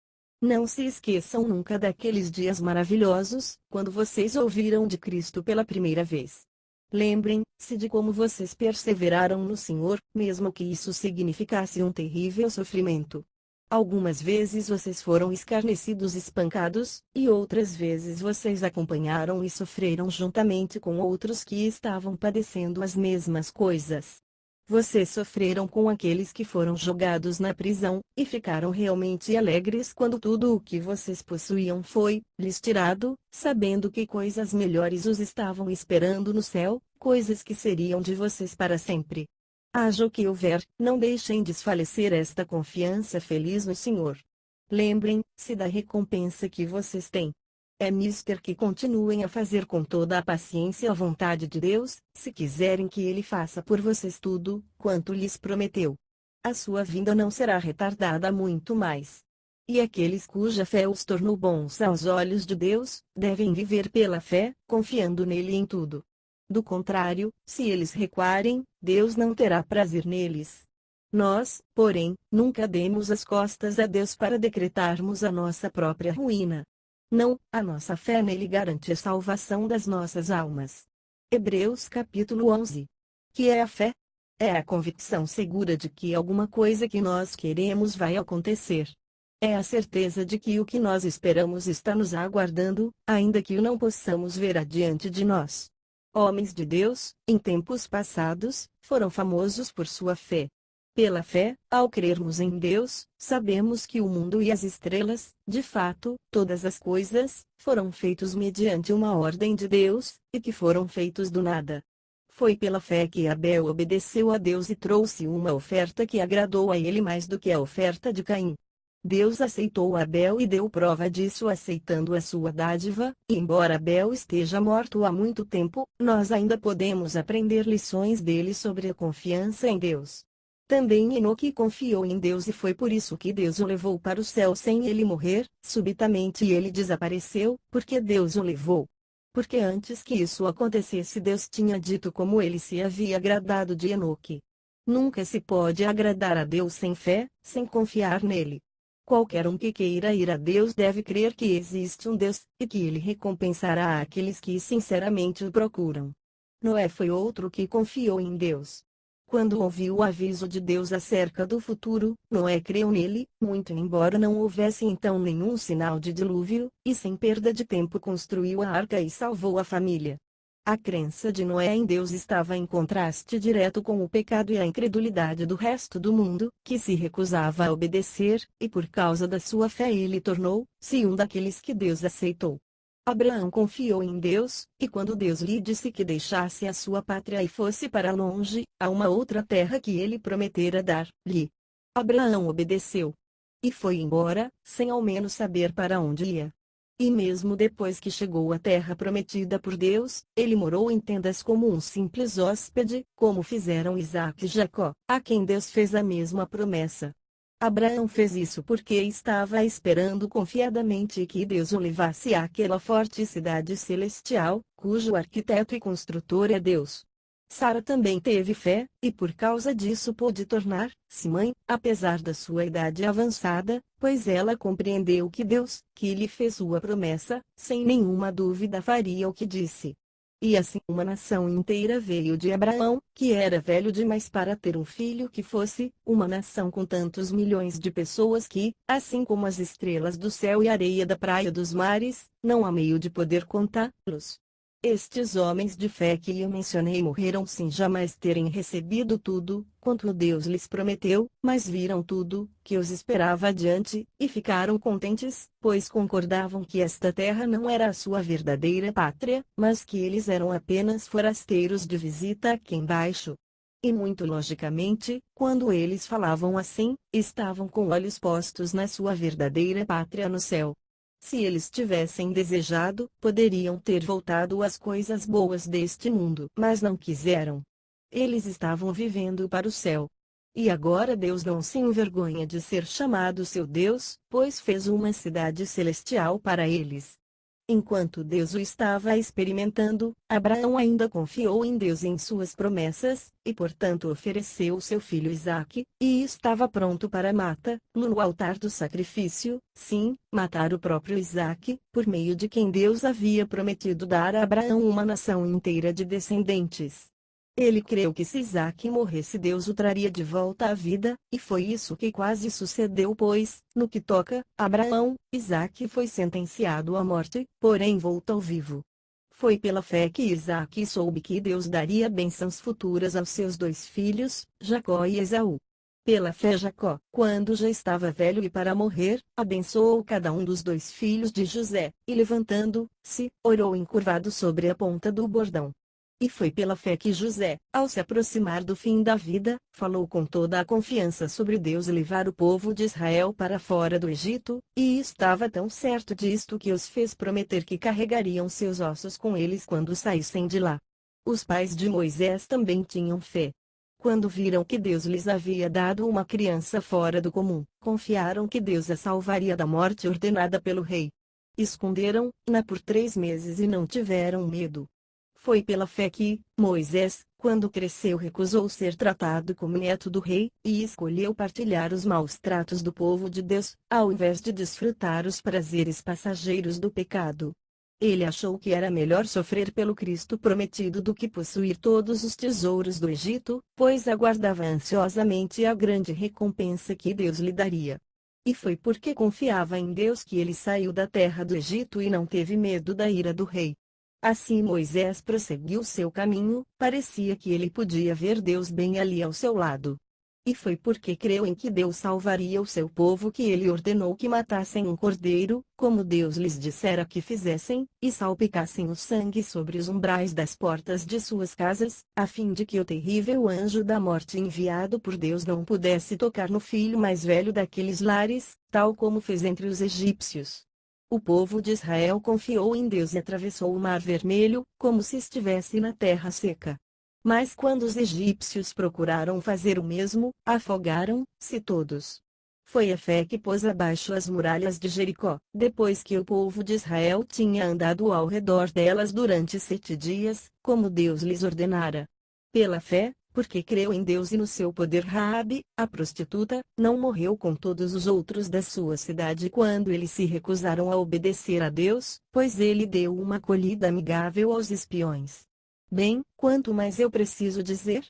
Não se esqueçam nunca daqueles dias maravilhosos, quando vocês ouviram de Cristo pela primeira vez. Lembrem-se de como vocês perseveraram no Senhor, mesmo que isso significasse um terrível sofrimento. Algumas vezes vocês foram escarnecidos e espancados, e outras vezes vocês acompanharam e sofreram juntamente com outros que estavam padecendo as mesmas coisas. Vocês sofreram com aqueles que foram jogados na prisão, e ficaram realmente alegres quando tudo o que vocês possuíam foi-lhes tirado, sabendo que coisas melhores os estavam esperando no céu, coisas que seriam de vocês para sempre. Haja o que houver, não deixem desfalecer esta confiança feliz no Senhor. Lembrem-se da recompensa que vocês têm. É mister que continuem a fazer com toda a paciência a vontade de Deus, se quiserem que Ele faça por vocês tudo quanto lhes prometeu. A sua vinda não será retardada muito mais. E aqueles cuja fé os tornou bons aos olhos de Deus, devem viver pela fé, confiando nele em tudo. Do contrário, se eles recuarem, Deus não terá prazer neles. Nós, porém, nunca demos as costas a Deus para decretarmos a nossa própria ruína. Não, a nossa fé nele garante a salvação das nossas almas. Hebreus capítulo 11. Que é a fé? É a convicção segura de que alguma coisa que nós queremos vai acontecer. É a certeza de que o que nós esperamos está nos aguardando, ainda que o não possamos ver adiante de nós. Homens de Deus, em tempos passados, foram famosos por sua fé. Pela fé, ao crermos em Deus, sabemos que o mundo e as estrelas, de fato, todas as coisas, foram feitos mediante uma ordem de Deus, e que foram feitos do nada. Foi pela fé que Abel obedeceu a Deus e trouxe uma oferta que agradou a ele mais do que a oferta de Caim. Deus aceitou Abel e deu prova disso aceitando a sua dádiva, e embora Abel esteja morto há muito tempo, nós ainda podemos aprender lições dele sobre a confiança em Deus. Também Enoque confiou em Deus e foi por isso que Deus o levou para o céu sem ele morrer, subitamente ele desapareceu, porque Deus o levou. Porque antes que isso acontecesse Deus tinha dito como ele se havia agradado de Enoque. Nunca se pode agradar a Deus sem fé, sem confiar nele. Qualquer um que queira ir a Deus deve crer que existe um Deus, e que ele recompensará aqueles que sinceramente o procuram. Noé foi outro que confiou em Deus. Quando ouviu o aviso de Deus acerca do futuro, Noé creu nele, muito embora não houvesse então nenhum sinal de dilúvio, e sem perda de tempo construiu a arca e salvou a família. A crença de Noé em Deus estava em contraste direto com o pecado e a incredulidade do resto do mundo, que se recusava a obedecer, e por causa da sua fé ele tornou-se um daqueles que Deus aceitou. Abraão confiou em Deus, e quando Deus lhe disse que deixasse a sua pátria e fosse para longe, a uma outra terra que ele prometera dar-lhe, Abraão obedeceu. E foi embora, sem ao menos saber para onde ia. E mesmo depois que chegou à terra prometida por Deus, ele morou em tendas como um simples hóspede, como fizeram Isaque e Jacó, a quem Deus fez a mesma promessa. Abraão fez isso porque estava esperando confiadamente que Deus o levasse àquela forte cidade celestial, cujo arquiteto e construtor é Deus. Sara também teve fé, e por causa disso pôde tornar-se mãe, apesar da sua idade avançada, pois ela compreendeu que Deus, que lhe fez sua promessa, sem nenhuma dúvida faria o que disse. E assim uma nação inteira veio de Abraão, que era velho demais para ter um filho que fosse uma nação com tantos milhões de pessoas que, assim como as estrelas do céu e a areia da praia dos mares, não há meio de poder contá-los. Estes homens de fé que eu mencionei morreram sem jamais terem recebido tudo quanto Deus lhes prometeu, mas viram tudo que os esperava adiante, e ficaram contentes, pois concordavam que esta terra não era a sua verdadeira pátria, mas que eles eram apenas forasteiros de visita aqui embaixo. E muito logicamente, quando eles falavam assim, estavam com olhos postos na sua verdadeira pátria no céu. Se eles tivessem desejado, poderiam ter voltado às coisas boas deste mundo, mas não quiseram. Eles estavam vivendo para o céu. E agora Deus não se envergonha de ser chamado seu Deus, pois fez uma cidade celestial para eles. Enquanto Deus o estava experimentando, Abraão ainda confiou em Deus e em suas promessas, e portanto ofereceu seu filho Isaque, e estava pronto para matá-lo no altar do sacrifício, sim, matar o próprio Isaque, por meio de quem Deus havia prometido dar a Abraão uma nação inteira de descendentes. Ele creu que se Isaque morresse Deus o traria de volta à vida, e foi isso que quase sucedeu pois, no que toca a Abraão, Isaque foi sentenciado à morte, porém voltou vivo. Foi pela fé que Isaque soube que Deus daria bênçãos futuras aos seus dois filhos, Jacó e Esaú. Pela fé Jacó, quando já estava velho e para morrer, abençoou cada um dos dois filhos de José, e levantando-se, orou encurvado sobre a ponta do bordão. E foi pela fé que José, ao se aproximar do fim da vida, falou com toda a confiança sobre Deus levar o povo de Israel para fora do Egito, e estava tão certo disto que os fez prometer que carregariam seus ossos com eles quando saíssem de lá. Os pais de Moisés também tinham fé. Quando viram que Deus lhes havia dado uma criança fora do comum, confiaram que Deus a salvaria da morte ordenada pelo rei. Esconderam-na por 3 meses e não tiveram medo. Foi pela fé que Moisés, quando cresceu, recusou ser tratado como neto do rei, e escolheu partilhar os maus tratos do povo de Deus, ao invés de desfrutar os prazeres passageiros do pecado. Ele achou que era melhor sofrer pelo Cristo prometido do que possuir todos os tesouros do Egito, pois aguardava ansiosamente a grande recompensa que Deus lhe daria. E foi porque confiava em Deus que ele saiu da terra do Egito e não teve medo da ira do rei. Assim Moisés prosseguiu seu caminho, parecia que ele podia ver Deus bem ali ao seu lado. E foi porque creu em que Deus salvaria o seu povo que ele ordenou que matassem um cordeiro, como Deus lhes dissera que fizessem, e salpicassem o sangue sobre os umbrais das portas de suas casas, a fim de que o terrível anjo da morte enviado por Deus não pudesse tocar no filho mais velho daqueles lares, tal como fez entre os egípcios. O povo de Israel confiou em Deus e atravessou o Mar Vermelho, como se estivesse na terra seca. Mas quando os egípcios procuraram fazer o mesmo, afogaram-se todos. Foi a fé que pôs abaixo as muralhas de Jericó, depois que o povo de Israel tinha andado ao redor delas durante 7 dias, como Deus lhes ordenara. Pela fé, porque creu em Deus e no seu poder, Raabe, a prostituta, não morreu com todos os outros da sua cidade quando eles se recusaram a obedecer a Deus, pois ele deu uma acolhida amigável aos espiões. Bem, quanto mais eu preciso dizer?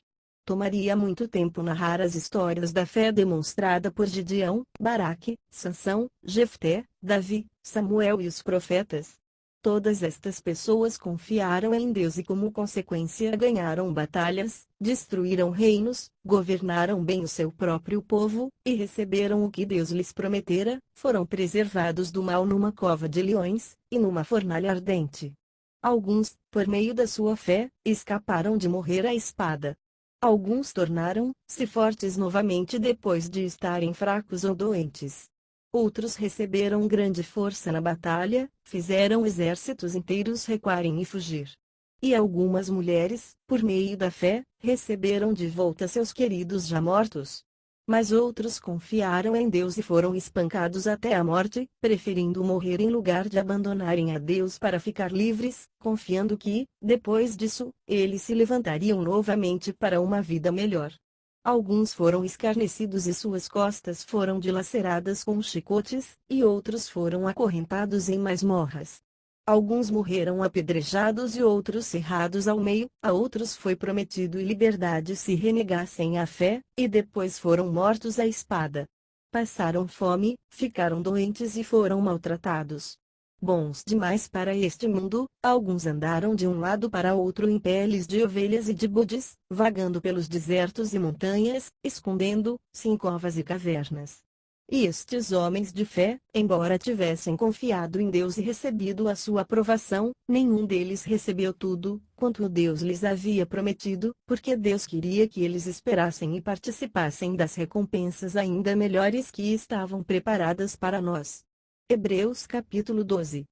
Tomaria muito tempo narrar as histórias da fé demonstrada por Gideão, Baraque, Sansão, Jefté, Davi, Samuel e os profetas. Todas estas pessoas confiaram em Deus e como consequência ganharam batalhas, destruíram reinos, governaram bem o seu próprio povo, e receberam o que Deus lhes prometera, foram preservados do mal numa cova de leões, e numa fornalha ardente. Alguns, por meio da sua fé, escaparam de morrer à espada. Alguns tornaram-se fortes novamente depois de estarem fracos ou doentes. Outros receberam grande força na batalha, fizeram exércitos inteiros recuarem e fugir. E algumas mulheres, por meio da fé, receberam de volta seus queridos já mortos. Mas outros confiaram em Deus e foram espancados até a morte, preferindo morrer em lugar de abandonarem a Deus para ficar livres, confiando que, depois disso, eles se levantariam novamente para uma vida melhor. Alguns foram escarnecidos e suas costas foram dilaceradas com chicotes, e outros foram acorrentados em masmorras. Alguns morreram apedrejados e outros cerrados ao meio, a outros foi prometido liberdade se renegassem a fé, e depois foram mortos à espada. Passaram fome, ficaram doentes e foram maltratados. Bons demais para este mundo, alguns andaram de um lado para outro em peles de ovelhas e de bodes, vagando pelos desertos e montanhas, escondendo-se em covas e cavernas. E estes homens de fé, embora tivessem confiado em Deus e recebido a sua aprovação, nenhum deles recebeu tudo quanto Deus lhes havia prometido, porque Deus queria que eles esperassem e participassem das recompensas ainda melhores que estavam preparadas para nós. Hebreus capítulo 12.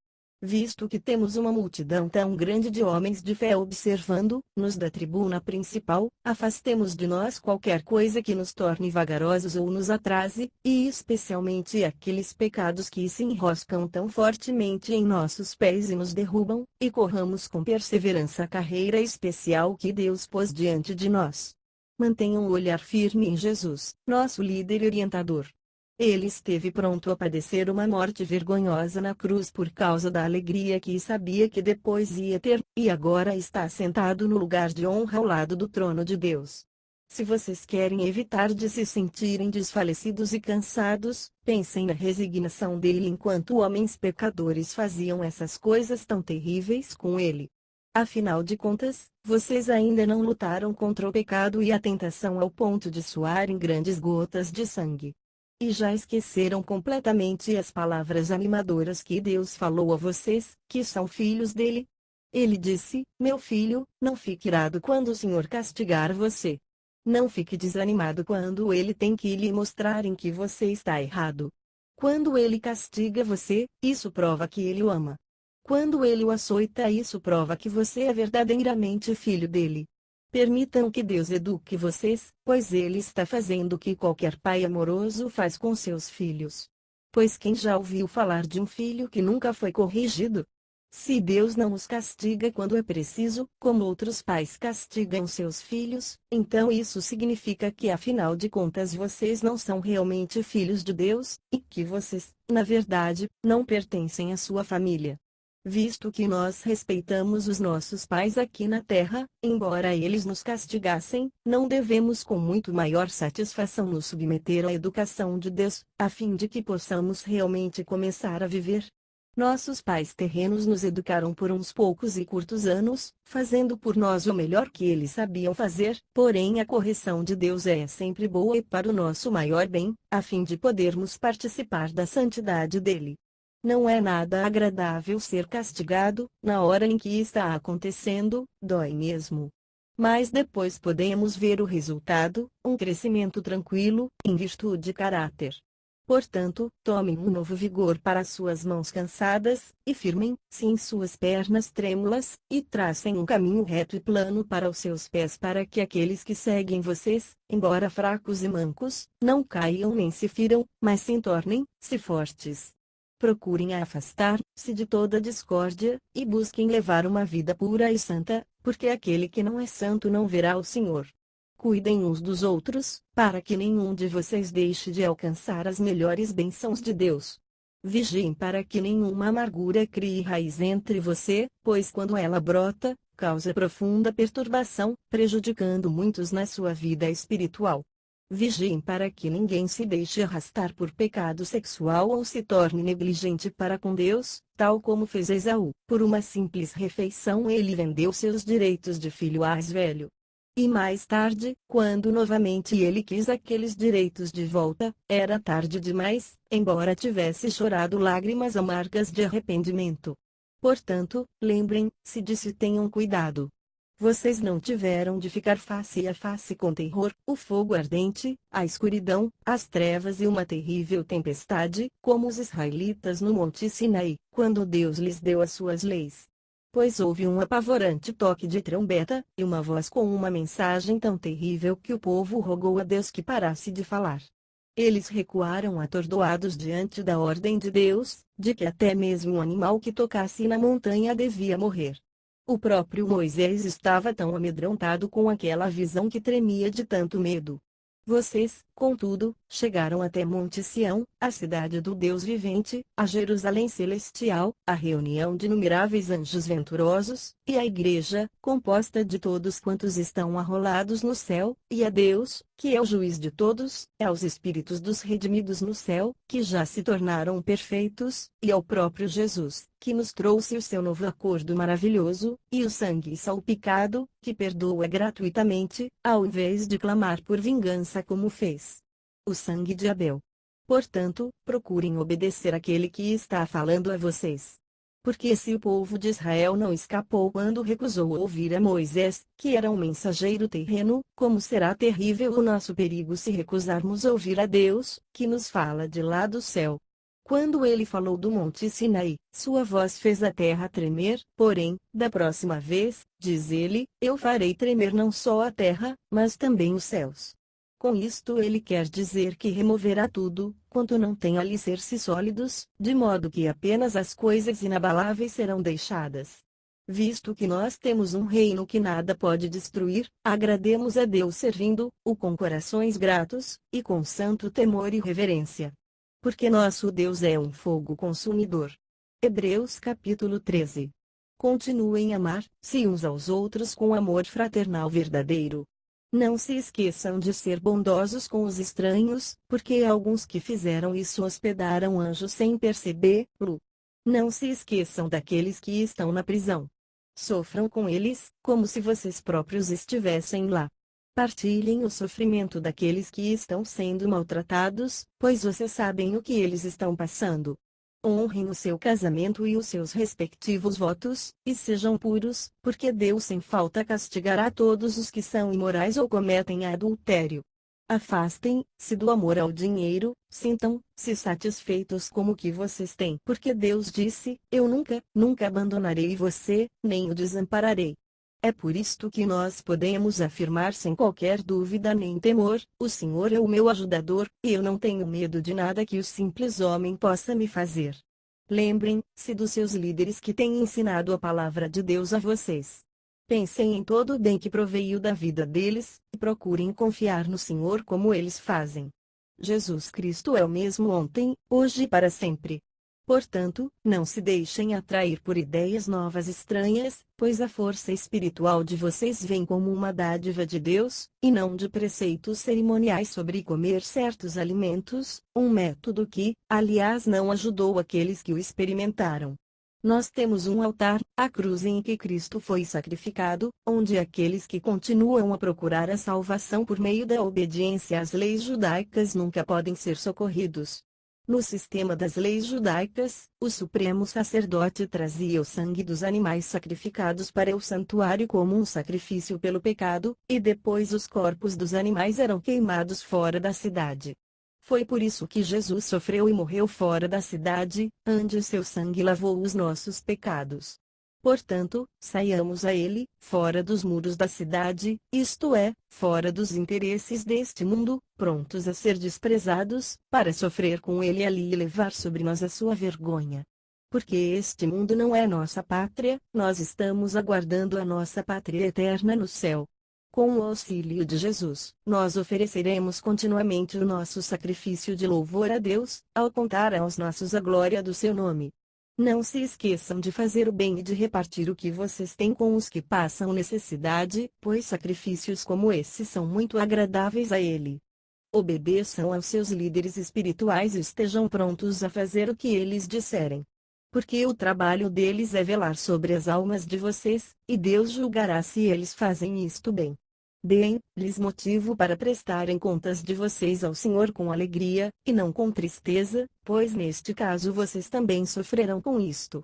Visto que temos uma multidão tão grande de homens de fé observando-nos da tribuna principal, afastemos de nós qualquer coisa que nos torne vagarosos ou nos atrase, e especialmente aqueles pecados que se enroscam tão fortemente em nossos pés e nos derrubam, e corramos com perseverança a carreira especial que Deus pôs diante de nós. Mantenham o olhar firme em Jesus, nosso líder e orientador. Ele esteve pronto a padecer uma morte vergonhosa na cruz por causa da alegria que sabia que depois ia ter, e agora está sentado no lugar de honra ao lado do trono de Deus. Se vocês querem evitar de se sentirem desfalecidos e cansados, pensem na resignação dele enquanto homens pecadores faziam essas coisas tão terríveis com ele. Afinal de contas, vocês ainda não lutaram contra o pecado e a tentação ao ponto de suarem grandes gotas de sangue. E já esqueceram completamente as palavras animadoras que Deus falou a vocês, que são filhos dele? Ele disse: meu filho, não fique irado quando o Senhor castigar você. Não fique desanimado quando ele tem que lhe mostrar em que você está errado. Quando ele castiga você, isso prova que ele o ama. Quando ele o açoita, isso prova que você é verdadeiramente filho dele. Permitam que Deus eduque vocês, pois Ele está fazendo o que qualquer pai amoroso faz com seus filhos. Pois quem já ouviu falar de um filho que nunca foi corrigido? Se Deus não os castiga quando é preciso, como outros pais castigam seus filhos, então isso significa que afinal de contas vocês não são realmente filhos de Deus, e que vocês, na verdade, não pertencem à sua família. Visto que nós respeitamos os nossos pais aqui na terra, embora eles nos castigassem, não devemos com muito maior satisfação nos submeter à educação de Deus, a fim de que possamos realmente começar a viver. Nossos pais terrenos nos educaram por uns poucos e curtos anos, fazendo por nós o melhor que eles sabiam fazer, porém a correção de Deus é sempre boa e para o nosso maior bem, a fim de podermos participar da santidade dele. Não é nada agradável ser castigado, na hora em que está acontecendo, dói mesmo. Mas depois podemos ver o resultado, um crescimento tranquilo, em virtude de caráter. Portanto, tomem um novo vigor para suas mãos cansadas, e firmem-se em suas pernas trêmulas, e tracem um caminho reto e plano para os seus pés para que aqueles que seguem vocês, embora fracos e mancos, não caiam nem se firam, mas se tornem-se fortes. Procurem afastar-se de toda discórdia, e busquem levar uma vida pura e santa, porque aquele que não é santo não verá o Senhor. Cuidem uns dos outros, para que nenhum de vocês deixe de alcançar as melhores bênçãos de Deus. Vigiem para que nenhuma amargura crie raiz entre você, pois quando ela brota, causa profunda perturbação, prejudicando muitos na sua vida espiritual. Vigiem para que ninguém se deixe arrastar por pecado sexual ou se torne negligente para com Deus, tal como fez Esaú. Por uma simples refeição ele vendeu seus direitos de filho mais velho. E mais tarde, quando novamente ele quis aqueles direitos de volta, era tarde demais, embora tivesse chorado lágrimas amargas de arrependimento. Portanto, lembrem-se disso e tenham cuidado. Vocês não tiveram de ficar face a face com terror, o fogo ardente, a escuridão, as trevas e uma terrível tempestade, como os israelitas no Monte Sinai, quando Deus lhes deu as suas leis. Pois houve um apavorante toque de trombeta, e uma voz com uma mensagem tão terrível que o povo rogou a Deus que parasse de falar. Eles recuaram atordoados diante da ordem de Deus, de que até mesmo um animal que tocasse na montanha devia morrer. O próprio Moisés estava tão amedrontado com aquela visão que tremia de tanto medo. Vocês, contudo, chegaram até Monte Sião, a cidade do Deus vivente, a Jerusalém celestial, a reunião de inumeráveis anjos venturosos, e a igreja, composta de todos quantos estão arrolados no céu, e a Deus, que é o juiz de todos, aos espíritos dos redimidos no céu, que já se tornaram perfeitos, e ao próprio Jesus, que nos trouxe o seu novo acordo maravilhoso, e o sangue salpicado, que perdoa gratuitamente, ao invés de clamar por vingança como fez o sangue de Abel. Portanto, procurem obedecer àquele que está falando a vocês. Porque se o povo de Israel não escapou quando recusou ouvir a Moisés, que era um mensageiro terreno, como será terrível o nosso perigo se recusarmos ouvir a Deus, que nos fala de lá do céu. Quando ele falou do Monte Sinai, sua voz fez a terra tremer, porém, da próxima vez, diz ele, eu farei tremer não só a terra, mas também os céus. Com isto ele quer dizer que removerá tudo, quanto não tem alicerces sólidos, de modo que apenas as coisas inabaláveis serão deixadas. Visto que nós temos um reino que nada pode destruir, agrademos a Deus servindo-o com corações gratos, e com santo temor e reverência. Porque nosso Deus é um fogo consumidor. Hebreus capítulo 13. Continuem a amar-se uns aos outros com amor fraternal verdadeiro. Não se esqueçam de ser bondosos com os estranhos, porque alguns que fizeram isso hospedaram anjos sem perceber-lo. Não se esqueçam daqueles que estão na prisão. Sofram com eles, como se vocês próprios estivessem lá. Partilhem o sofrimento daqueles que estão sendo maltratados, pois vocês sabem o que eles estão passando. Honrem o seu casamento e os seus respectivos votos, e sejam puros, porque Deus sem falta castigará todos os que são imorais ou cometem adultério. Afastem-se do amor ao dinheiro, sintam-se satisfeitos com o que vocês têm, porque Deus disse, eu nunca abandonarei você, nem o desampararei. É por isto que nós podemos afirmar sem qualquer dúvida nem temor, o Senhor é o meu ajudador, e eu não tenho medo de nada que o simples homem possa me fazer. Lembrem-se dos seus líderes que têm ensinado a palavra de Deus a vocês. Pensem em todo o bem que proveio da vida deles, e procurem confiar no Senhor como eles fazem. Jesus Cristo é o mesmo ontem, hoje e para sempre. Portanto, não se deixem atrair por ideias novas estranhas, pois a força espiritual de vocês vem como uma dádiva de Deus, e não de preceitos cerimoniais sobre comer certos alimentos, um método que, aliás, não ajudou aqueles que o experimentaram. Nós temos um altar, a cruz em que Cristo foi sacrificado, onde aqueles que continuam a procurar a salvação por meio da obediência às leis judaicas nunca podem ser socorridos. No sistema das leis judaicas, o supremo sacerdote trazia o sangue dos animais sacrificados para o santuário como um sacrifício pelo pecado, e depois os corpos dos animais eram queimados fora da cidade. Foi por isso que Jesus sofreu e morreu fora da cidade, onde seu sangue lavou os nossos pecados. Portanto, saiamos a ele, fora dos muros da cidade, isto é, fora dos interesses deste mundo, prontos a ser desprezados, para sofrer com ele ali e levar sobre nós a sua vergonha. Porque este mundo não é nossa pátria, nós estamos aguardando a nossa pátria eterna no céu. Com o auxílio de Jesus, nós ofereceremos continuamente o nosso sacrifício de louvor a Deus, ao contar aos nossos a glória do seu nome. Não se esqueçam de fazer o bem e de repartir o que vocês têm com os que passam necessidade, pois sacrifícios como esses são muito agradáveis a Ele. Obedeçam aos seus líderes espirituais e estejam prontos a fazer o que eles disserem. Porque o trabalho deles é velar sobre as almas de vocês, e Deus julgará se eles fazem isto bem. Deem-lhes motivo para prestarem contas de vocês ao Senhor com alegria, e não com tristeza, pois neste caso vocês também sofrerão com isto.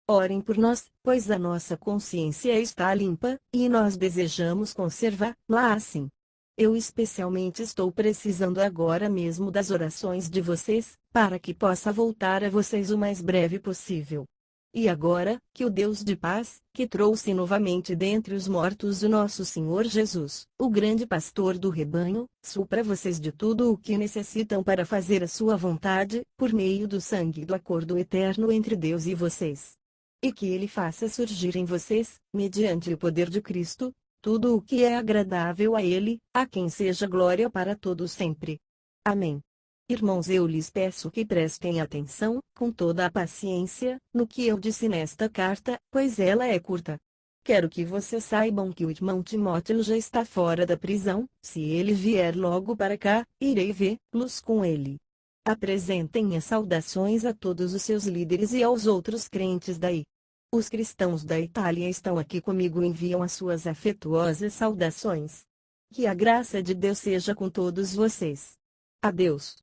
Orem por nós, pois a nossa consciência está limpa, e nós desejamos conservá-la assim. Eu especialmente estou precisando agora mesmo das orações de vocês, para que possa voltar a vocês o mais breve possível. E agora, que o Deus de paz, que trouxe novamente dentre os mortos o nosso Senhor Jesus, o grande pastor do rebanho, supra vocês de tudo o que necessitam para fazer a sua vontade, por meio do sangue do acordo eterno entre Deus e vocês. E que Ele faça surgir em vocês, mediante o poder de Cristo, tudo o que é agradável a Ele, a quem seja glória para todos sempre. Amém. Irmãos, eu lhes peço que prestem atenção, com toda a paciência, no que eu disse nesta carta, pois ela é curta. Quero que vocês saibam que o irmão Timóteo já está fora da prisão, se ele vier logo para cá, irei vê-los com ele. Apresentem as saudações a todos os seus líderes e aos outros crentes daí. Os cristãos da Itália estão aqui comigo e enviam as suas afetuosas saudações. Que a graça de Deus seja com todos vocês. Adeus.